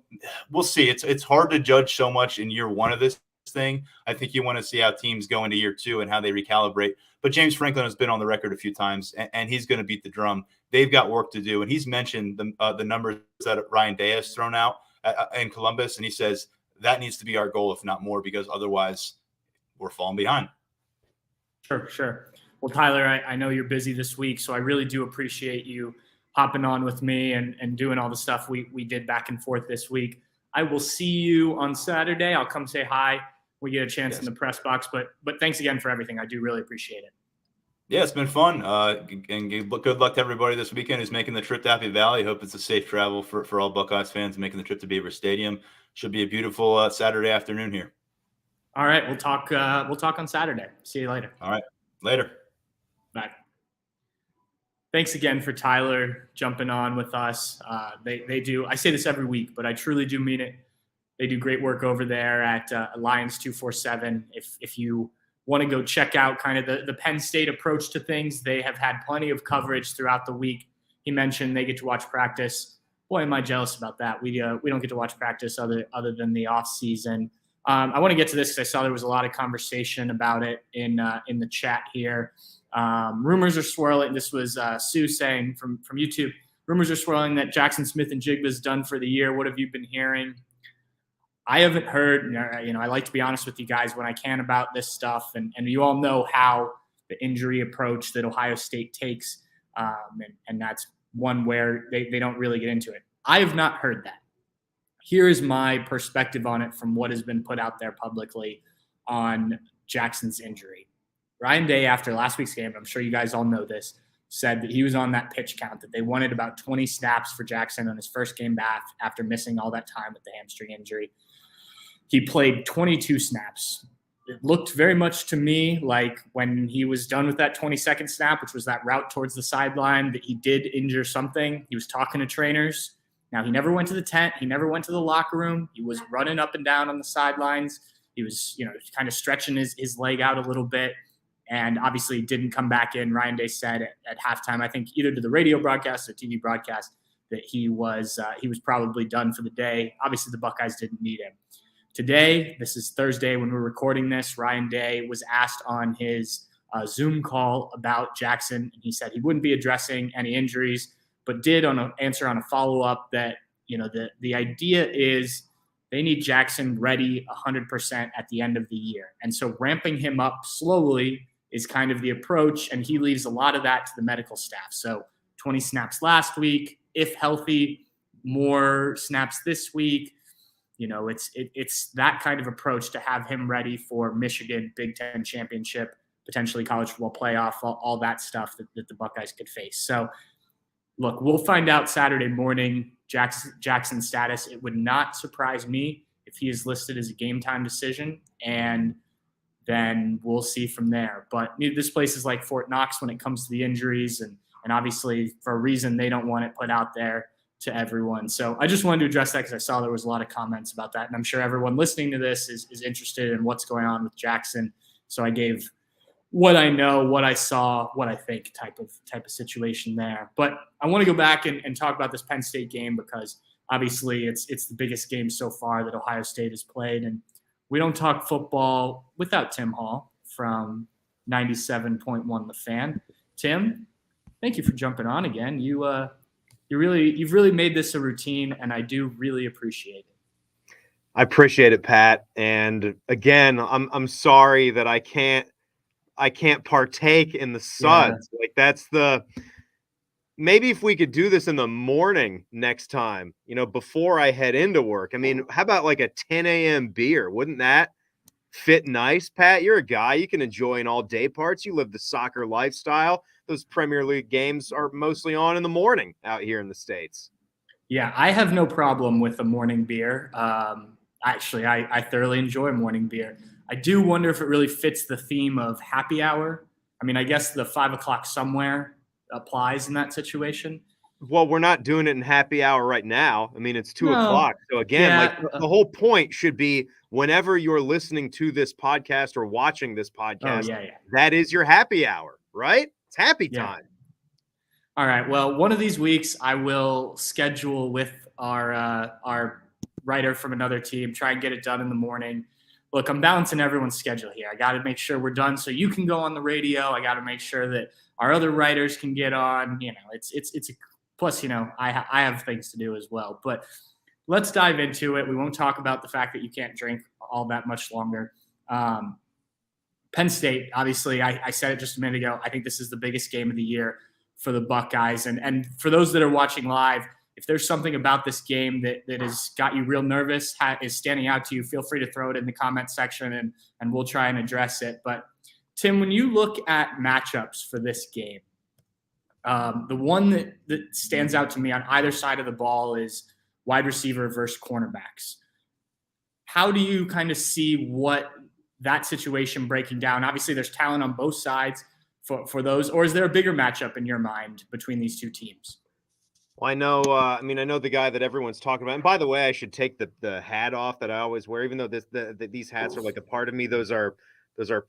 we'll see. It's hard to judge so much in year 1 of this thing. I think you want to see how teams go into year 2 and how they recalibrate. But James Franklin has been on the record a few times, and he's going to beat the drum. They've got work to do, and he's mentioned the numbers that Ryan Day has thrown out in Columbus, and he says that needs to be our goal, if not more, because otherwise we're falling behind. Sure. Well, Tyler, I know you're busy this week, so I really do appreciate you hopping on with me and doing all the stuff we did back and forth this week. I will see you on Saturday. I'll come say hi. We get a chance in the press box, but thanks again for everything. I do really appreciate it. Yeah, it's been fun. And good luck to everybody this weekend who's making the trip to Happy Valley. Hope it's a safe travel for all Buckeyes fans making the trip to Beaver Stadium. Should be a beautiful Saturday afternoon here. All right, we'll talk on Saturday. See you later. All right, later. Bye. Thanks again for Tyler jumping on with us. They do. I say this every week, but I truly do mean it. They do great work over there at Lions 247. If you want to go check out kind of the Penn State approach to things, they have had plenty of coverage throughout the week. He mentioned they get to watch practice. Boy, am I jealous about that. We don't get to watch practice other than the off season. I want to get to this because I saw there was a lot of conversation about it in the chat here. Rumors are swirling. This was Sue saying from YouTube. Rumors are swirling that Jackson Smith-Njigba is done for the year. What have you been hearing? I haven't heard. I like to be honest with you guys when I can about this stuff, and you all know how the injury approach that Ohio State takes, and that's one where they don't really get into it. I have not heard that. Here is my perspective on it from what has been put out there publicly on Jackson's injury. Ryan Day, after last week's game, I'm sure you guys all know this, said that he was on that pitch count, that they wanted about 20 snaps for Jackson on his first game back after missing all that time with the hamstring injury. He played 22 snaps. It looked very much to me like when he was done with that 22nd snap, which was that route towards the sideline, that he did injure something. He was talking to trainers. Now, he never went to the tent. He never went to the locker room. He was running up and down on the sidelines. He was, kind of stretching his leg out a little bit. And obviously didn't come back in. Ryan Day said at halftime, I think either to the radio broadcast or TV broadcast, that he was probably done for the day. Obviously, the Buckeyes didn't need him. Today, this is Thursday when we're recording this, Ryan Day was asked on his Zoom call about Jackson, and he said he wouldn't be addressing any injuries, but did answer on a follow-up that, the idea is they need Jackson ready 100% at the end of the year. And so ramping him up slowly is kind of the approach, and he leaves a lot of that to the medical staff. So 20 snaps last week, if healthy, more snaps this week. It's that kind of approach to have him ready for Michigan, Big Ten championship, potentially college football playoff, all that stuff that the Buckeyes could face. So, look, we'll find out Saturday morning Jackson's status. It would not surprise me if he is listed as a game time decision, and then we'll see from there. But this place is like Fort Knox when it comes to the injuries, and obviously for a reason they don't want it put out there to everyone. So I just wanted to address that because I saw there was a lot of comments about that, and I'm sure everyone listening to this is interested in what's going on with Jackson. So I gave what I know, what I saw, what I think type of situation there. But I want to go back and talk about this Penn State game because obviously it's the biggest game so far that Ohio State has played, and we don't talk football without Tim Hall from 97.1 The Fan. Tim, thank you for jumping on again. You've really made this a routine, and I do really appreciate it. I appreciate it, Pat. And again, I'm sorry that I can't partake in the suds. Yeah. Like that's maybe if we could do this in the morning next time, before I head into work. I mean, how about like a 10 a.m. beer? Wouldn't that fit nice, Pat? You're a guy. You can enjoy an all-day parts. You live the soccer lifestyle. Those Premier League games are mostly on in the morning out here in the States. Yeah, I have no problem with a morning beer. Actually, I thoroughly enjoy morning beer. I do wonder if it really fits the theme of happy hour. I mean, I guess the 5 o'clock somewhere applies in that situation. Well, we're not doing it in happy hour right now. I mean, it's 2 o'clock. So again, the whole point should be whenever you're listening to this podcast or watching this podcast, that is your happy hour, right? It's happy time. All right. Well, one of these weeks I will schedule with our writer from another team, try and get it done in the morning. Look, I'm balancing everyone's schedule here. I got to make sure we're done so you can go on the radio. I got to make sure that our other writers can get on. It's plus, I have things to do as well. But let's dive into it. We won't talk about the fact that you can't drink all that much longer. Penn State, obviously, I said it just a minute ago. I think this is the biggest game of the year for the Buckeyes. And for those that are watching live, if there's something about this game that has got you real nervous, is standing out to you, feel free to throw it in the comment section and we'll try and address it. But Tim, when you look at matchups for this game, the one that stands out to me on either side of the ball is wide receiver versus cornerbacks. How do you kind of see what that situation breaking down? Obviously, there's talent on both sides for those, or is there a bigger matchup in your mind between these two teams? Well, I know. I know the guy that everyone's talking about. And by the way, I should take the hat off that I always wear, even though these hats are like a part of me. Those are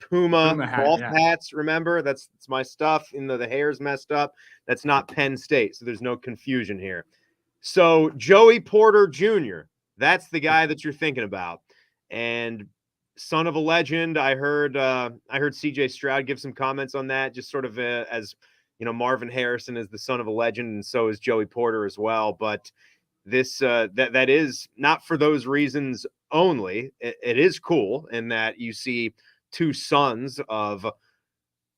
Puma golf hats. Remember, that's my stuff. Even though the hair's messed up, that's not Penn State, so there's no confusion here. So Joey Porter Jr., that's the guy that you're thinking about, and son of a legend. I heard CJ Stroud give some comments on that, just sort of as Marvin Harrison is the son of a legend, and so is Joey Porter as well. But this that is not for those reasons only. It is cool in that you see two sons of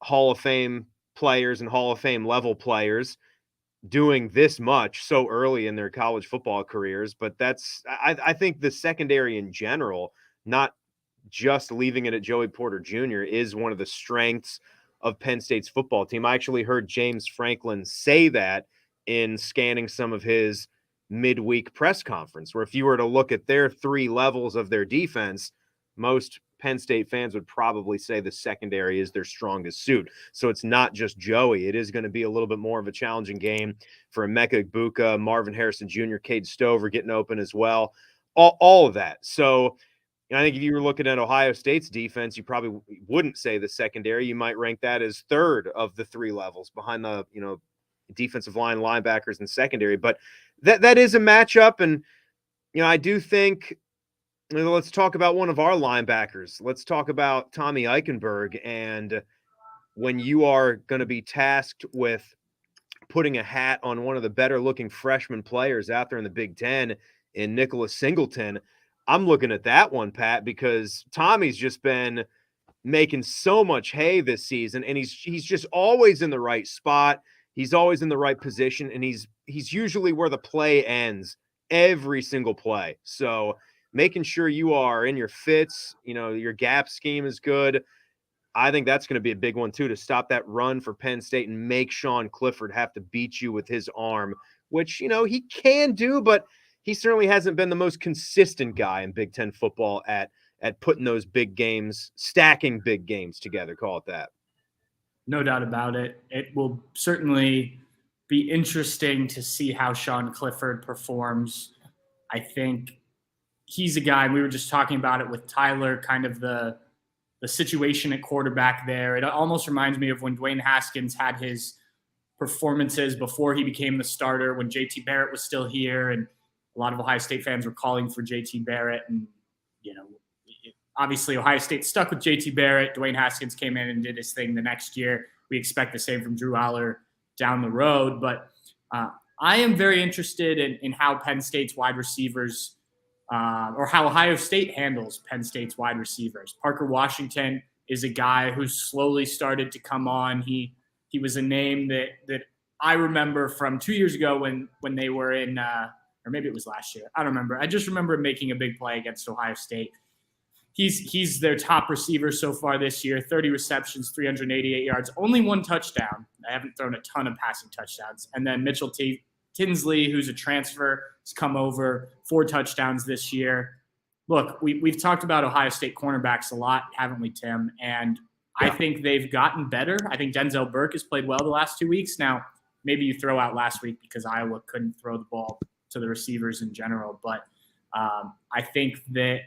Hall of Fame players and Hall of Fame level players doing this much so early in their college football careers. But I think the secondary in general, not just leaving it at Joey Porter Jr., is one of the strengths of Penn State's football team. I actually heard James Franklin say that in scanning some of his midweek press conference, where if you were to look at their three levels of their defense, most Penn State fans would probably say the secondary is their strongest suit. So it's not just Joey. It is going to be a little bit more of a challenging game for Emeka Egbuka, Marvin Harrison Jr., Cade Stover getting open as well. All of that. So I think if you were looking at Ohio State's defense, you probably wouldn't say the secondary. You might rank that as third of the three levels behind the, defensive line, linebackers, and secondary. But that is a matchup. And, I do think, let's talk about one of our linebackers. Let's talk about Tommy Eichenberg. And when you are going to be tasked with putting a hat on one of the better looking freshman players out there in the Big Ten in Nicholas Singleton, I'm looking at that one, Pat, because Tommy's just been making so much hay this season, and he's just always in the right spot. He's always in the right position, and he's usually where the play ends every single play. So making sure you are in your fits, your gap scheme is good. I think that's going to be a big one too, to stop that run for Penn State and make Sean Clifford have to beat you with his arm, which, he can do, but he certainly hasn't been the most consistent guy in Big Ten football at putting those big games, stacking big games together, call it that. No doubt about it. It will certainly be interesting to see how Sean Clifford performs. I think he's a guy, we were just talking about it with Tyler, kind of the situation at quarterback there. It almost reminds me of when Dwayne Haskins had his performances before he became the starter, when JT Barrett was still here, and a lot of Ohio State fans were calling for JT Barrett. And, obviously Ohio State stuck with JT Barrett. Dwayne Haskins came in and did his thing the next year. We expect the same from Drew Aller down the road. But I am very interested in how Penn State's wide receivers or how Ohio State handles Penn State's wide receivers. Parker Washington is a guy who's slowly started to come on. He was a name that I remember from 2 years ago when they were in or maybe it was last year. I don't remember. I just remember making a big play against Ohio State. He's their top receiver so far this year, 30 receptions, 388 yards, only one touchdown. I haven't thrown a ton of passing touchdowns. And then Mitchell Tinsley, who's a transfer, has come over, 4 touchdowns this year. Look, we've talked about Ohio State cornerbacks a lot, haven't we, Tim? And I think they've gotten better. I think Denzel Burke has played well the last 2 weeks. Now, maybe you throw out last week because Iowa couldn't throw the ball to the receivers in general. But I think that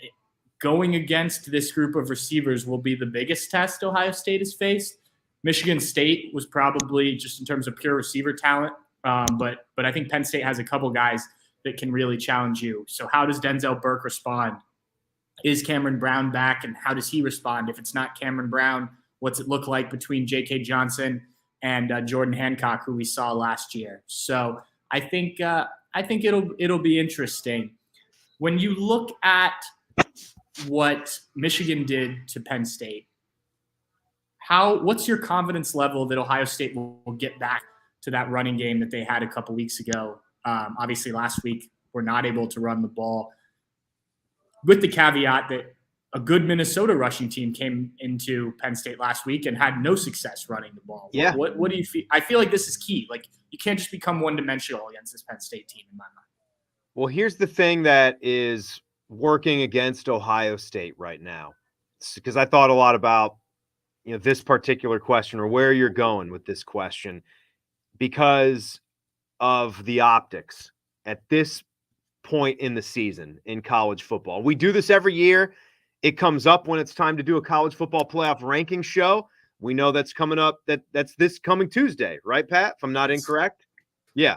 going against this group of receivers will be the biggest test Ohio State has faced. Michigan State was probably just in terms of pure receiver talent. But I think Penn State has a couple guys that can really challenge you. So how does Denzel Burke respond? Is Cameron Brown back, and how does he respond? If it's not Cameron Brown, what's it look like between J.K. Johnson and Jordan Hancock, who we saw last year? So I think it'll be interesting. When you look at what Michigan did to Penn State, what's your confidence level that Ohio State will get back to that running game that they had a couple weeks ago? Obviously, last week we're not able to run the ball, with the caveat that a good Minnesota rushing team came into Penn State last week and had no success running the ball. Yeah. What do you feel? I feel like this is key. Like, you can't just become one-dimensional against this Penn State team, in my mind. Well, here's the thing that is working against Ohio State right now, because I thought a lot about this particular question, or where you're going with this question, because of the optics at this point in the season in college football. We do this every year. It comes up when it's time to do a college football playoff ranking show. We know that's coming up. That's this coming Tuesday, right, Pat? If I'm not incorrect. Yeah.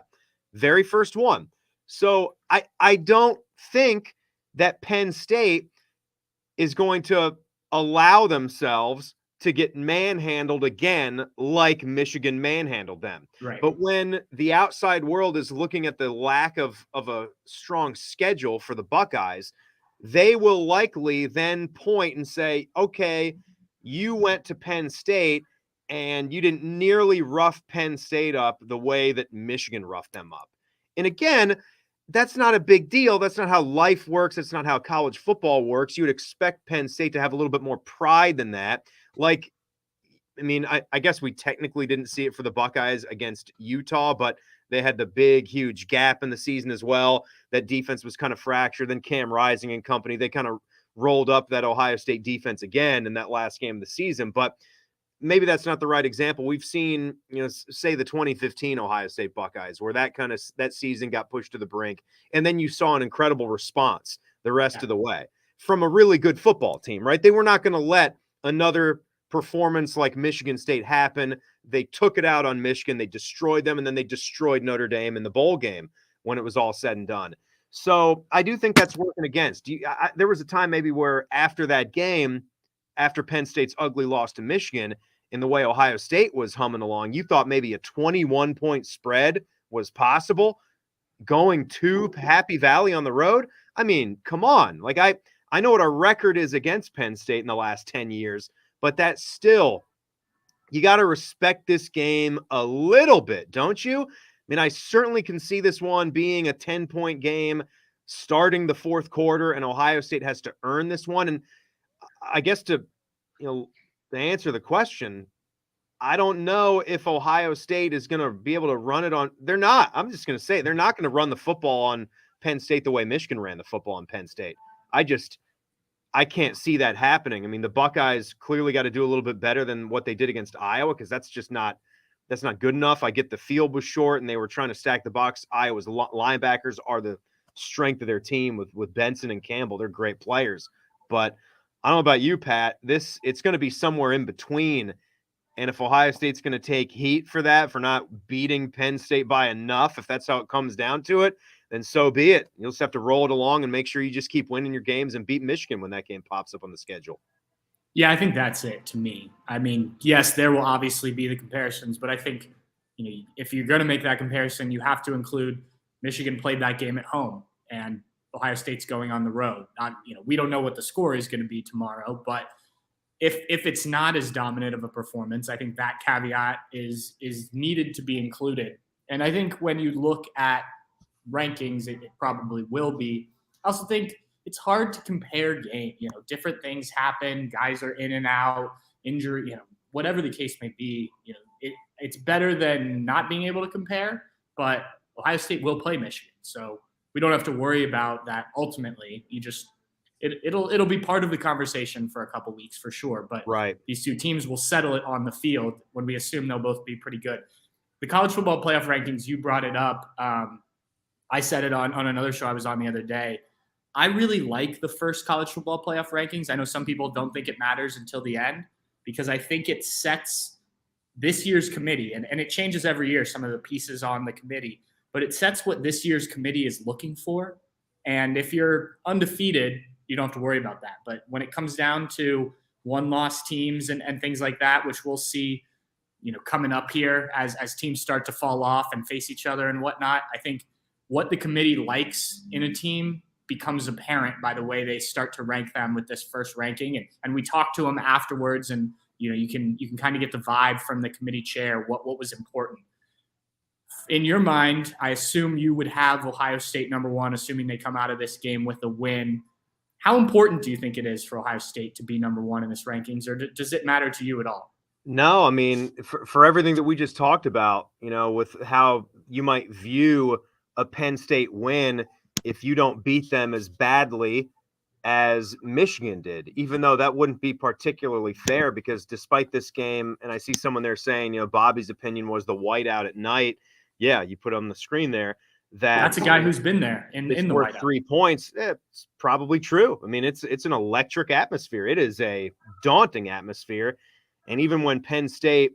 Very first one. So I don't think that Penn State is going to allow themselves to get manhandled again like Michigan manhandled them. Right. But when the outside world is looking at the lack of a strong schedule for the Buckeyes, they will likely then point and say, okay, you went to Penn State and you didn't nearly rough Penn State up the way that Michigan roughed them up. And again, that's not a big deal. That's not how life works. That's not how college football works. You would expect Penn State to have a little bit more pride than that. Like, I mean, I guess we technically didn't see it for the Buckeyes against Utah, but they had the big, huge gap in the season as well. That defense was kind of fractured. Then Cam Rising and company, they kind of rolled up that Ohio State defense again in that last game of the season. But maybe that's not the right example. We've seen, say the 2015 Ohio State Buckeyes, where that season got pushed to the brink. And then you saw an incredible response the rest of the way from a really good football team, right? They were not going to let another performance like Michigan State happen. They took it out on Michigan. They destroyed them, and then they destroyed Notre Dame in the bowl game when it was all said and done. So I do think that's working against. There was a time maybe where after that game, after Penn State's ugly loss to Michigan, in the way Ohio State was humming along, you thought maybe a 21-point spread was possible going to Happy Valley on the road. I mean, come on. Like, I know what our record is against Penn State in the last 10 years, but that's still, you got to respect this game a little bit, don't you? I mean, I certainly can see this one being a 10-point game starting the fourth quarter, and Ohio State has to earn this one. And I guess to answer the question, I don't know if Ohio State is going to be able to run it on. They're not. I'm just going to say they're not going to run the football on Penn State the way Michigan ran the football on Penn State. I can't see that happening. I mean, the Buckeyes clearly got to do a little bit better than what they did against Iowa, because that's not good enough. I get the field was short and they were trying to stack the box. Iowa's linebackers are the strength of their team with Benson and Campbell. They're great players. But I don't know about you, Pat. It's going to be somewhere in between. And if Ohio State's going to take heat for that, for not beating Penn State by enough, if that's how it comes down to it, then so be it. You'll just have to roll it along and make sure you just keep winning your games and beat Michigan when that game pops up on the schedule. Yeah, I think that's it to me. I mean, yes, there will obviously be the comparisons, but I think, if you're going to make that comparison, you have to include Michigan played that game at home and Ohio State's going on the road. We don't know what the score is going to be tomorrow, but if it's not as dominant of a performance, I think that caveat is needed to be included. And I think when you look at rankings, it probably will be. I also think it's hard to compare games. Different things happen. Guys are in and out, injury, whatever the case may be. It's better than not being able to compare, but Ohio State will play Michigan. So we don't have to worry about that ultimately. It'll be part of the conversation for a couple weeks for sure. But These two teams will settle it on the field when we assume they'll both be pretty good. The college football playoff rankings, you brought it up. I said it on another show I was on the other day. I really like the first college football playoff rankings. I know some people don't think it matters until the end, because I think it sets this year's committee, and it changes every year, some of the pieces on the committee, but it sets what this year's committee is looking for. And if you're undefeated, you don't have to worry about that. But when it comes down to one-loss teams and things like that, which we'll see, coming up here as teams start to fall off and face each other and whatnot, I think what the committee likes in a team becomes apparent by the way they start to rank them with this first ranking. And we talk to them afterwards, and you can kind of get the vibe from the committee chair what was important. In your mind, I assume you would have Ohio State number one, assuming they come out of this game with a win. How important do you think it is for Ohio State to be number one in this rankings, or does it matter to you at all? No, I mean, for everything that we just talked about, with how you might view a Penn State win if you don't beat them as badly as Michigan did, even though that wouldn't be particularly fair, because despite this game, and I see someone there saying, Bobby's opinion was the whiteout at night. Yeah, you put on the screen there. That's a guy who's been there in the whiteout. 3 points. It's probably true. I mean, it's an electric atmosphere. It is a daunting atmosphere. And even when Penn State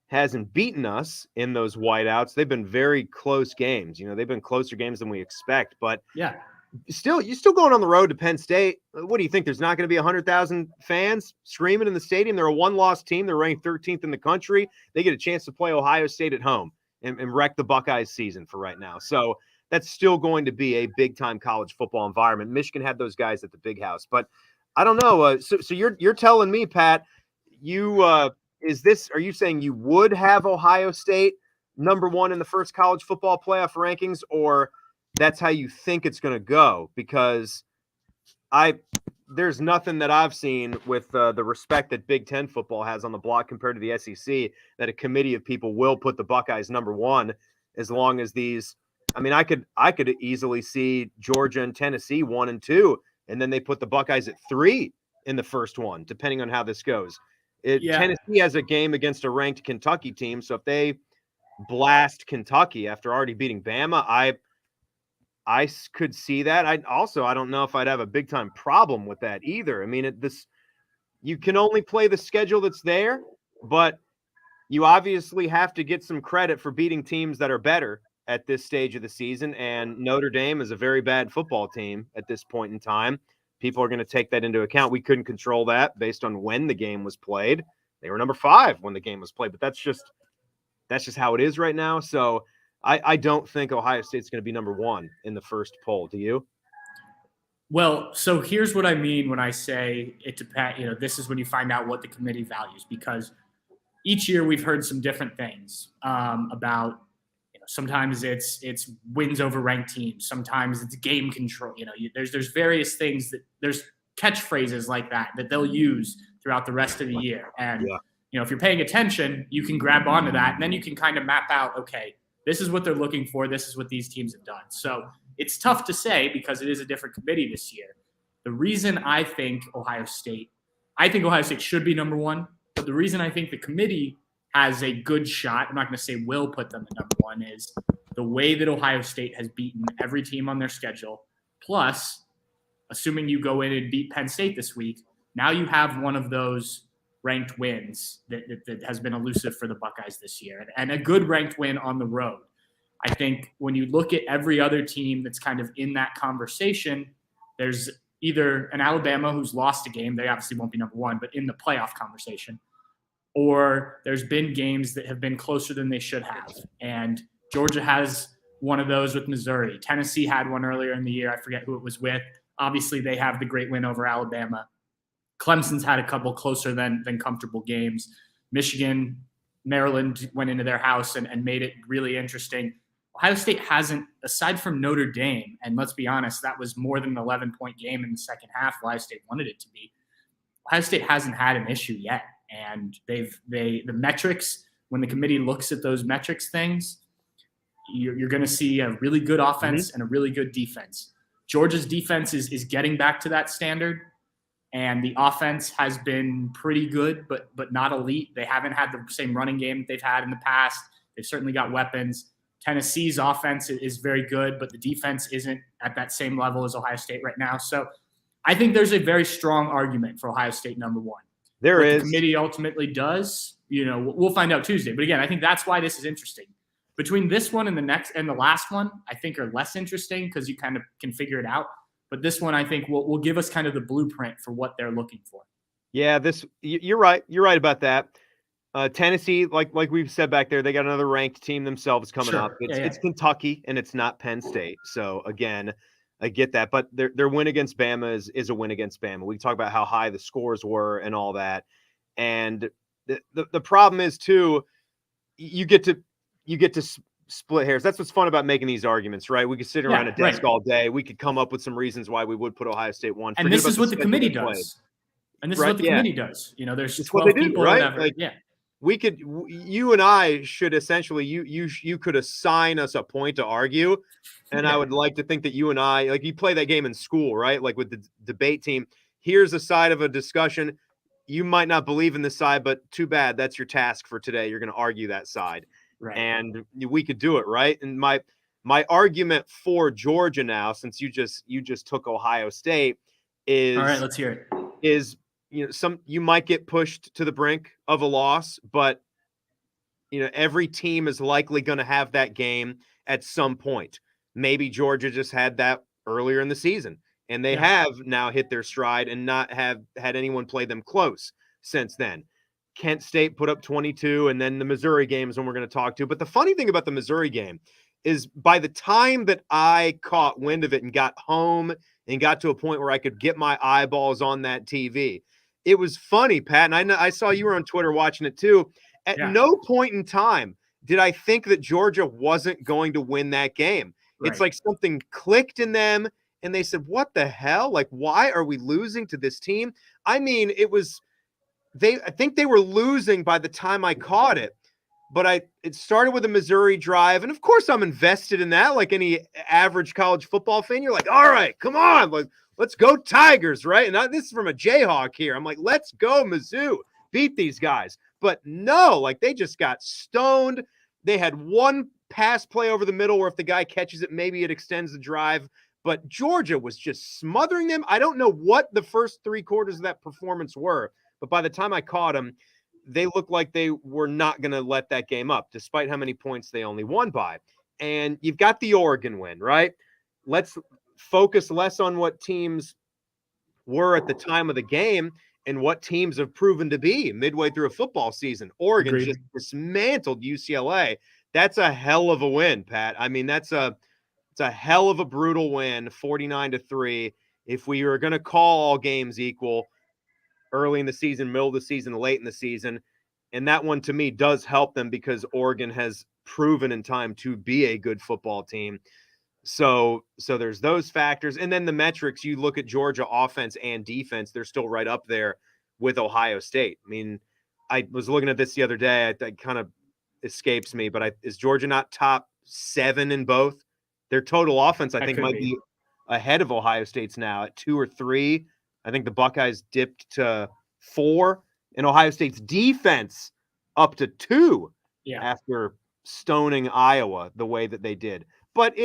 hasn't beaten us in those whiteouts, they've been very close games. They've been closer games than we expect. But yeah, you're still going on the road to Penn State. What do you think? There's not going to be 100,000 fans screaming in the stadium. They're a one-loss team. They're ranked 13th in the country. They get a chance to play Ohio State at home and wreck the Buckeyes season for right now. So that's still going to be a big-time college football environment. Michigan had those guys at the Big House, but I don't know. So you're telling me, Pat, are you saying you would have Ohio State number one in the first college football playoff rankings, or that's how you think it's going to go? Because there's nothing that I've seen with the respect that Big Ten football has on the block compared to the SEC that a committee of people will put the Buckeyes number one, as long as these. I mean, I could easily see Georgia and Tennessee 1 and 2, and then they put the Buckeyes at 3 in the first one, depending on how this goes. Tennessee has a game against a ranked Kentucky team, so if they blast Kentucky after already beating Bama, I could see that. I don't know if I'd have a big time problem with that either. I mean, you can only play the schedule that's there, but you obviously have to get some credit for beating teams that are better at this stage of the season. And Notre Dame is a very bad football team at this point in time. People are going to take that into account. We couldn't control that based on when the game was played. They were number 5 when the game was played, but that's just how it is right now. So I don't think Ohio State's going to be number 1 in the first poll. Do you? Well, so here's what I mean when I say it depends. This is when you find out what the committee values, because each year we've heard some different things about. Sometimes it's wins over ranked teams. Sometimes it's game control. There's various things there's catchphrases like that they'll use throughout the rest of the year. And if you're paying attention, you can grab onto that, and then you can kind of map out, okay, this is what they're looking for. This is what these teams have done. So it's tough to say because it is a different committee this year. The reason I think Ohio State should be number 1, but the reason I think the committee has a good shot, I'm not going to say will put them at number 1, is the way that Ohio State has beaten every team on their schedule. Plus, assuming you go in and beat Penn State this week, now you have one of those ranked wins that has been elusive for the Buckeyes this year, and a good ranked win on the road. I think when you look at every other team that's kind of in that conversation, there's either an Alabama who's lost a game, they obviously won't be number 1, but in the playoff conversation, or there's been games that have been closer than they should have. And Georgia has one of those with Missouri. Tennessee had one earlier in the year. I forget who it was with. Obviously, they have the great win over Alabama. Clemson's had a couple closer than comfortable games. Michigan, Maryland went into their house and made it really interesting. Ohio State hasn't, aside from Notre Dame, and let's be honest, that was more than an 11-point game in the second half. Ohio State wanted it to be. Ohio State hasn't had an issue yet. And the metrics, when the committee looks at those metrics things, you're going to see a really good offense and a really good defense. Georgia's defense is getting back to that standard, and the offense has been pretty good, but not elite. They haven't had the same running game that they've had in the past. They've certainly got weapons. Tennessee's offense is very good, but the defense isn't at that same level as Ohio State right now. So I think there's a very strong argument for Ohio State number 1. The committee ultimately does, we'll find out Tuesday. But again, I think that's why this is interesting. Between this one and the last one, I think are less interesting because you kind of can figure it out. But this one, I think, will give us kind of the blueprint for what they're looking for. Yeah, you're right. You're right about that. Tennessee, like we've said back there, they got another ranked team themselves coming up. It's Kentucky, and it's not Penn State. So again, I get that, but their win against Bama is a win against Bama. We can talk about how high the scores were and all that. And the problem is too, you get to split hairs. That's what's fun about making these arguments, right? We could sit around a desk all day. We could come up with some reasons why we would put Ohio State 1. And this is what the committee does. And this is what the committee does. There's 12 people, right? Whatever. You and I should essentially, you could assign us a point to argue. And I would like to think that you and I, like you play that game in school, right? Like with the debate team, here's a side of a discussion. You might not believe in this side, but too bad. That's your task for today. You're going to argue that side. Right. And we could do it, right? And my argument for Georgia now, since you just took Ohio State, is all right. Let's hear it. Is you might get pushed to the brink of a loss, but every team is likely going to have that game at some point. Maybe Georgia just had that earlier in the season. And they have now hit their stride and not have had anyone play them close since then. Kent State put up 22, and then the Missouri game is when we're going to talk to. But the funny thing about the Missouri game is by the time that I caught wind of it and got home and got to a point where I could get my eyeballs on that TV, it was funny, Pat. And I saw you were on Twitter watching it too. At no point in time did I think that Georgia wasn't going to win that game. Right. It's like something clicked in them. And they said, what the hell? Like, why are we losing to this team? I mean, I think they were losing by the time I caught it, but it started with a Missouri drive. And of course I'm invested in that. Like any average college football fan, you're like, all right, come on, let's go Tigers. Right. And this is from a Jayhawk here. I'm like, let's go Mizzou, beat these guys. But no, like they just got stoned. They had one pass play over the middle where if the guy catches it, maybe it extends the drive. But Georgia was just smothering them. I don't know what the first 3 quarters of that performance were, but by the time I caught them, they looked like they were not going to let that game up, despite how many points they only won by. And you've got the Oregon win, right? Let's focus less on what teams were at the time of the game and what teams have proven to be midway through a football season. Oregon just dismantled UCLA. That's a hell of a win, Pat. I mean, it's a hell of a brutal win, 49-3. If we were going to call all games equal early in the season, middle of the season, late in the season, and that one to me does help them because Oregon has proven in time to be a good football team. So there's those factors. And then the metrics, you look at Georgia offense and defense, they're still right up there with Ohio State. I mean, I was looking at this the other day. That kind of escapes me, but is Georgia not top 7 in both? Their total offense, I think, might be ahead of Ohio State's now at 2 or 3. I think the Buckeyes dipped to 4, and Ohio State's defense up to 2 after stoning Iowa the way that they did. But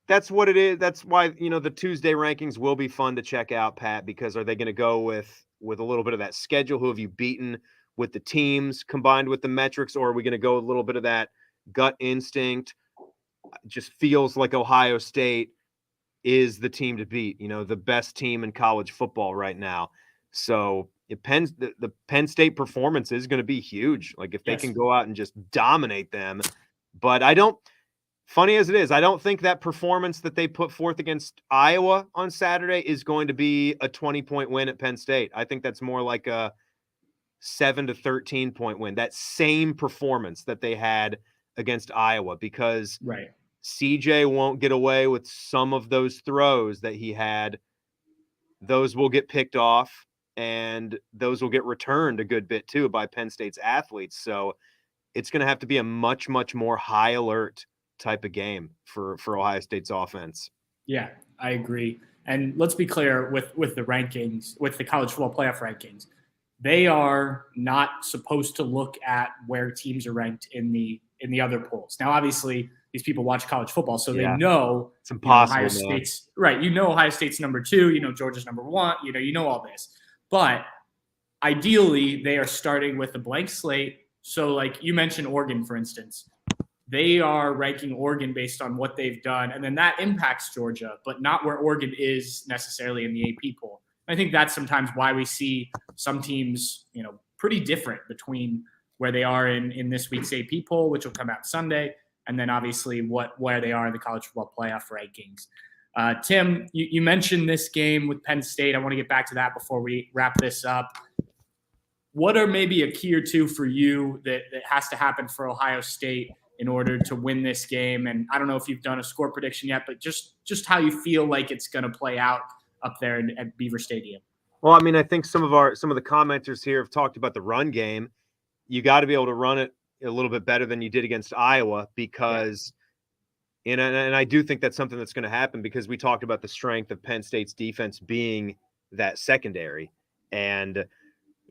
that's what it is. That's why, the Tuesday rankings will be fun to check out, Pat, because are they going to go with a little bit of that schedule? Who have you beaten with the teams combined with the metrics? Or are we going to go a little bit of that gut instinct? It just feels like Ohio State is the team to beat, the best team in college football right now. So the Penn State performance is going to be huge. Like if they can go out and just dominate them, but funny as it is, I don't think that performance that they put forth against Iowa on Saturday is going to be a 20-point win at Penn State. I think that's more like a 7 to 13 point win. That same performance that they had against Iowa, because CJ won't get away with some of those throws that he had. Those will get picked off, and those will get returned a good bit too by Penn State's athletes. So it's going to have to be a much, much more high alert type of game for Ohio State's offense. Yeah, I agree. And let's be clear with the rankings, with the college football playoff rankings, they are not supposed to look at where teams are ranked in the other polls. Now, obviously, these people watch college football, so they know it's impossible. Ohio State's right. Ohio State's number 2. Georgia's number 1. You know all this. But ideally, they are starting with a blank slate. So, like you mentioned, Oregon, for instance, they are ranking Oregon based on what they've done, and then that impacts Georgia, but not where Oregon is necessarily in the AP poll. I think that's sometimes why we see some teams, pretty different between where they are in this week's AP poll, which will come out Sunday, and then obviously where they are in the college football playoff rankings. Tim, you mentioned this game with Penn State. I want to get back to that before we wrap this up. What are maybe a key or two for you that has to happen for Ohio State in order to win this game? And I don't know if you've done a score prediction yet, but just how you feel like it's going to play out up there at Beaver Stadium. Well, I mean, I think some of the commenters here have talked about the run game. You got to be able to run it a little bit better than you did against Iowa because and I do think that's something that's going to happen because we talked about the strength of Penn State's defense being that secondary. And,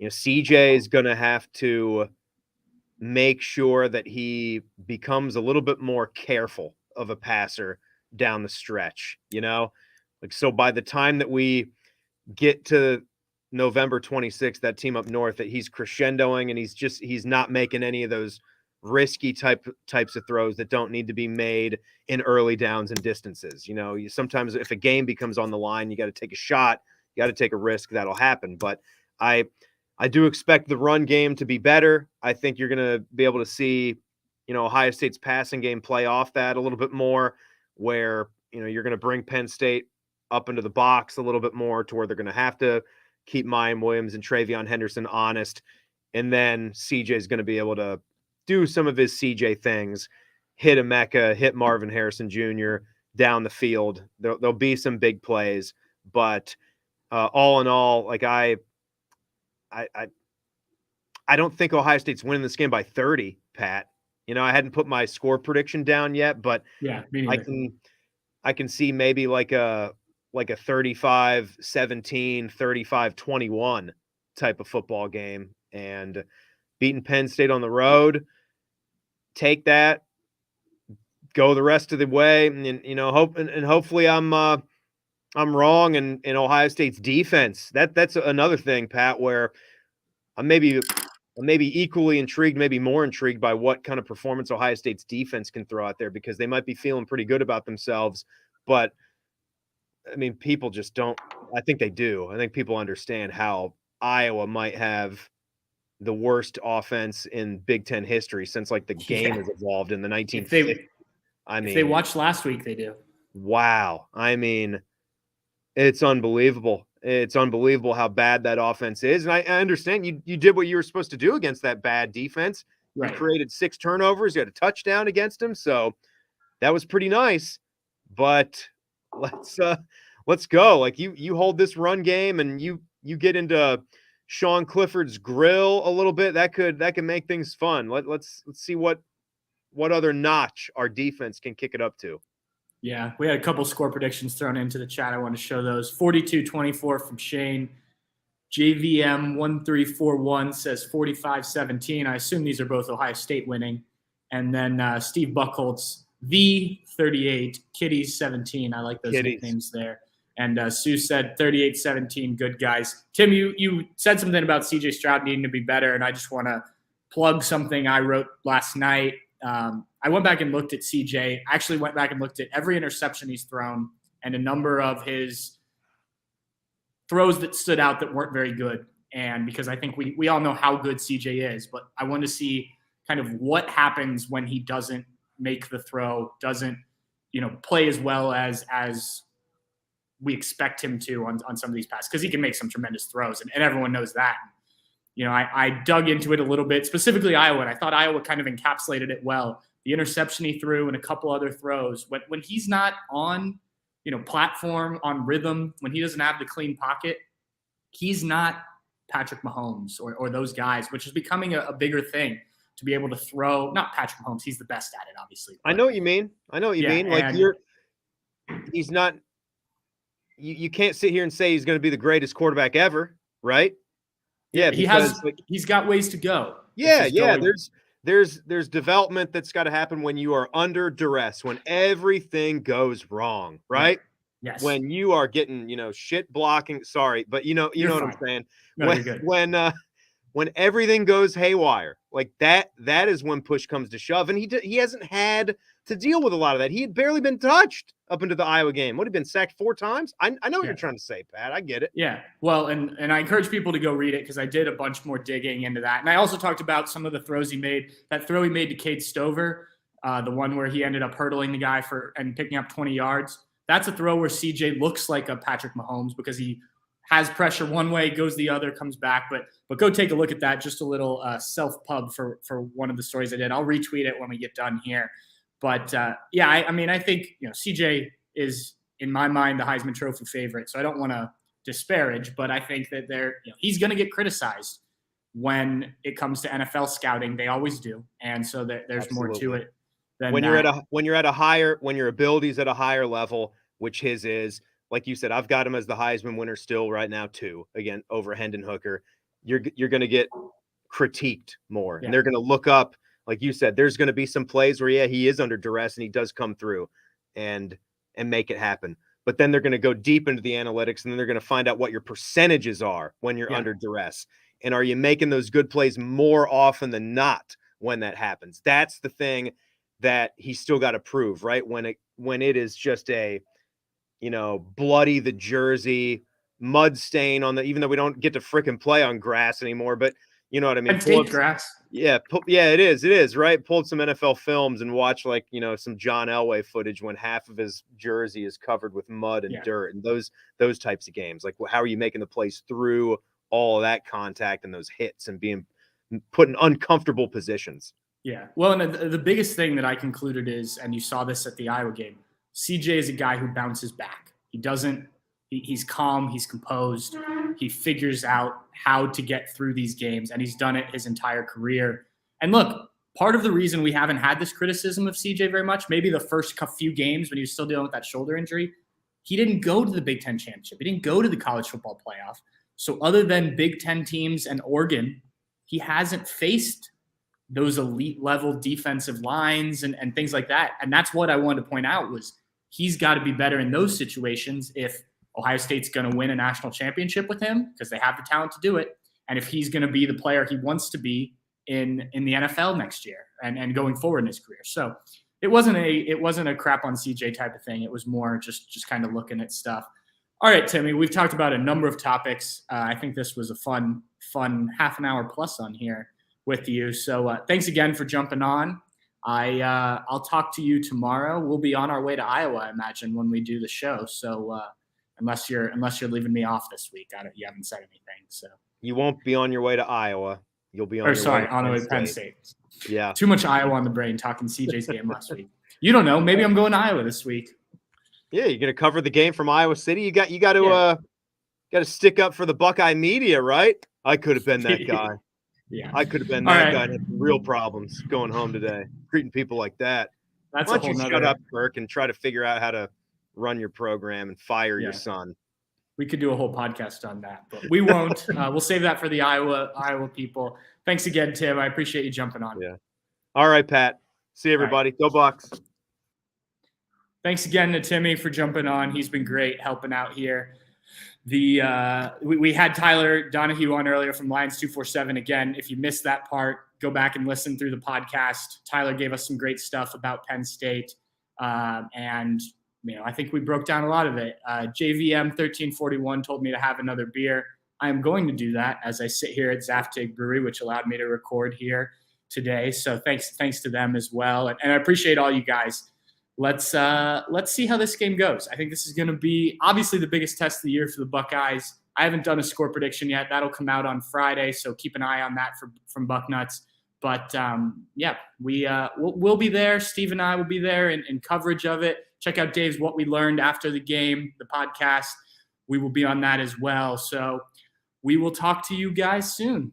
CJ is going to have to make sure that he becomes a little bit more careful of a passer down the stretch, so by the time that we get to November 26th, that team up north, that he's crescendoing and he's not making any of those risky types of throws that don't need to be made in early downs and distances. Sometimes if a game becomes on the line, you got to take a shot, you got to take a risk. That'll happen. But I do expect the run game to be better. I think you're going to be able to see, Ohio State's passing game play off that a little bit more, where, you're going to bring Penn State up into the box a little bit more to where they're going to have to keep Mayan Williams and Travion Henderson honest. And then CJ is going to be able to do some of his CJ things, hit Emeka, hit Marvin Harrison Jr. down the field. There'll be some big plays, but all in all, like I don't think Ohio State's winning this game by 30, Pat. I hadn't put my score prediction down yet, but yeah, I can see maybe like a 35-17, 35-21 type of football game, and beating Penn State on the road, take that, go the rest of the way, and hopefully I'm wrong, and Ohio State's defense. That's another thing, Pat, where I'm maybe equally intrigued, maybe more intrigued by what kind of performance Ohio State's defense can throw out there, because they might be feeling pretty good about themselves. But I mean, people just don't. I think they do. I think people understand how Iowa might have the worst offense in Big Ten history since like the game has evolved in the 1950s. If they watched last week, they do. Wow. I mean, it's unbelievable. It's unbelievable how bad that offense is. And I understand you did what you were supposed to do against that bad defense. Right. You created 6 turnovers. You had a touchdown against them. So that was pretty nice. But let's go. Like you hold this run game and you get into Sean Clifford's grill a little bit. That could make things fun. Let's see what other notch our defense can kick it up to. Yeah, we had a couple score predictions thrown into the chat. I want to show those. 42-24 from Shane. JVM1341 says 45-17. I assume these are both Ohio State winning. And then Steve Buckholz, V38, Kitties 17. I like those nicknames there. And Sue said 38-17, good guys. Tim, you said something about CJ Stroud needing to be better, and I just want to plug something I wrote last night. I went back and looked at CJ. I actually went back and looked at every interception he's thrown and a number of his throws that stood out that weren't very good. And because I think we all know how good CJ is, but I want to see kind of what happens when he doesn't make the throw, doesn't, play as well as we expect him to on some of these passes, because he can make some tremendous throws, and everyone knows that. I dug into it a little bit, specifically Iowa, and I thought Iowa kind of encapsulated it well. The interception he threw and a couple other throws. When he's not on, platform, on rhythm, when he doesn't have the clean pocket, he's not Patrick Mahomes or those guys, which is becoming a bigger thing, to be able to throw. Not Patrick Mahomes, he's the best at it, obviously. I know what you mean. Like he's not. You can't sit here and say he's going to be the greatest quarterback ever, right? Yeah, he's got ways to go. Yeah. There's development that's got to happen when you are under duress, when everything goes wrong, right? Yes. When you are getting, shit blocking. Sorry, but you know what I'm saying. No, you're good. When everything goes haywire, like that is when push comes to shove, and he hasn't had to deal with a lot of that. He had barely been touched up into the Iowa game. Would have been sacked 4 times. I know what you're trying to say, Pat. I get it. Yeah. Well, and I encourage people to go read it, because I did a bunch more digging into that. And I also talked about some of the throws he made. That throw he made to Cade Stover, the one where he ended up hurdling the guy and picking up 20 yards. That's a throw where CJ looks like a Patrick Mahomes, because he has pressure one way, goes the other, comes back. But go take a look at that. Just a little self-pub for one of the stories I did. I'll retweet it when we get done here. But, I think, CJ is, in my mind, the Heisman Trophy favorite. So I don't want to disparage, but I think that he's going to get criticized when it comes to NFL scouting. They always do. And so there's Absolutely. More to it than when your ability's at a higher level, which his is. Like you said, I've got him as the Heisman winner still right now too. Again, over Hendon Hooker, you're going to get critiqued more, and they're going to look up. Like you said, there's going to be some plays where he is under duress and he does come through and make it happen. But then they're going to go deep into the analytics, and then they're going to find out what your percentages are when you're under duress, and are you making those good plays more often than not when that happens. That's the thing that he's still got to prove, right? When it is just a, bloody the jersey, mud stain on even though we don't get to frickin' play on grass anymore, but you know what I mean? Penn State grass. Yeah, it is, right? Pulled some NFL films and watched some John Elway footage when half of his jersey is covered with mud and dirt, and those types of games. Like, how are you making the plays through all of that contact and those hits and being put in uncomfortable positions? Yeah. Well, and the biggest thing that I concluded is, and you saw this at the Iowa game, CJ is a guy who bounces back. He's calm, he's composed, he figures out how to get through these games, and he's done it his entire career. And look, part of the reason we haven't had this criticism of CJ very much, maybe the first few games when he was still dealing with that shoulder injury, he didn't go to the Big Ten championship. He didn't go to the college football playoff. So other than Big Ten teams and Oregon, he hasn't faced those elite level defensive lines and things like that. And that's what I wanted to point out was he's got to be better in those situations if Ohio State's going to win a national championship with him, because they have the talent to do it. And if he's going to be the player he wants to be in the NFL next year and going forward in his career. So it wasn't a crap on CJ type of thing. It was more just kind of looking at stuff. All right, Timmy, we've talked about a number of topics. I think this was a fun half an hour plus on here with you. So thanks again for jumping on. I'll talk to you tomorrow. We'll be on our way to Iowa, I imagine, when we do the show. So unless you're leaving me off this week, you haven't said anything. So you won't be on your way to Iowa. You'll be on the way to Penn State. Yeah. Too much Iowa on the brain talking CJ's game last week. You don't know. Maybe I'm going to Iowa this week. Yeah, you're gonna cover the game from Iowa City. You got to stick up for the Buckeye media, right? I could have been that guy. Yeah, I could have been that guy and had real problems going home today, treating people like that. That's Why don't you shut up, Kirk, and try to figure out how to run your program and fire your son? We could do a whole podcast on that, but we won't. We'll save that for the Iowa people. Thanks again, Tim. I appreciate you jumping on. Yeah. All right, Pat. See everybody. Right. Go Bucks. Thanks again to Timmy for jumping on. He's been great helping out here. We had Tyler Donahue on earlier from Lions 247. Again, if you missed that part, go back and listen through the podcast. Tyler gave us some great stuff about Penn State. And I think we broke down a lot of it. JVM 1341 told me to have another beer. I am going to do that as I sit here at Zaftig Brewery, which allowed me to record here today. So thanks to them as well. And I appreciate all you guys. Let's see how this game goes. I think this is going to be obviously the biggest test of the year for the Buckeyes. I haven't done a score prediction yet. That'll come out on Friday, so keep an eye on that from Bucknuts. But we'll be there. Steve and I will be there in coverage of it. Check out Dave's What We Learned After the Game, the podcast. We will be on that as well. So we will talk to you guys soon.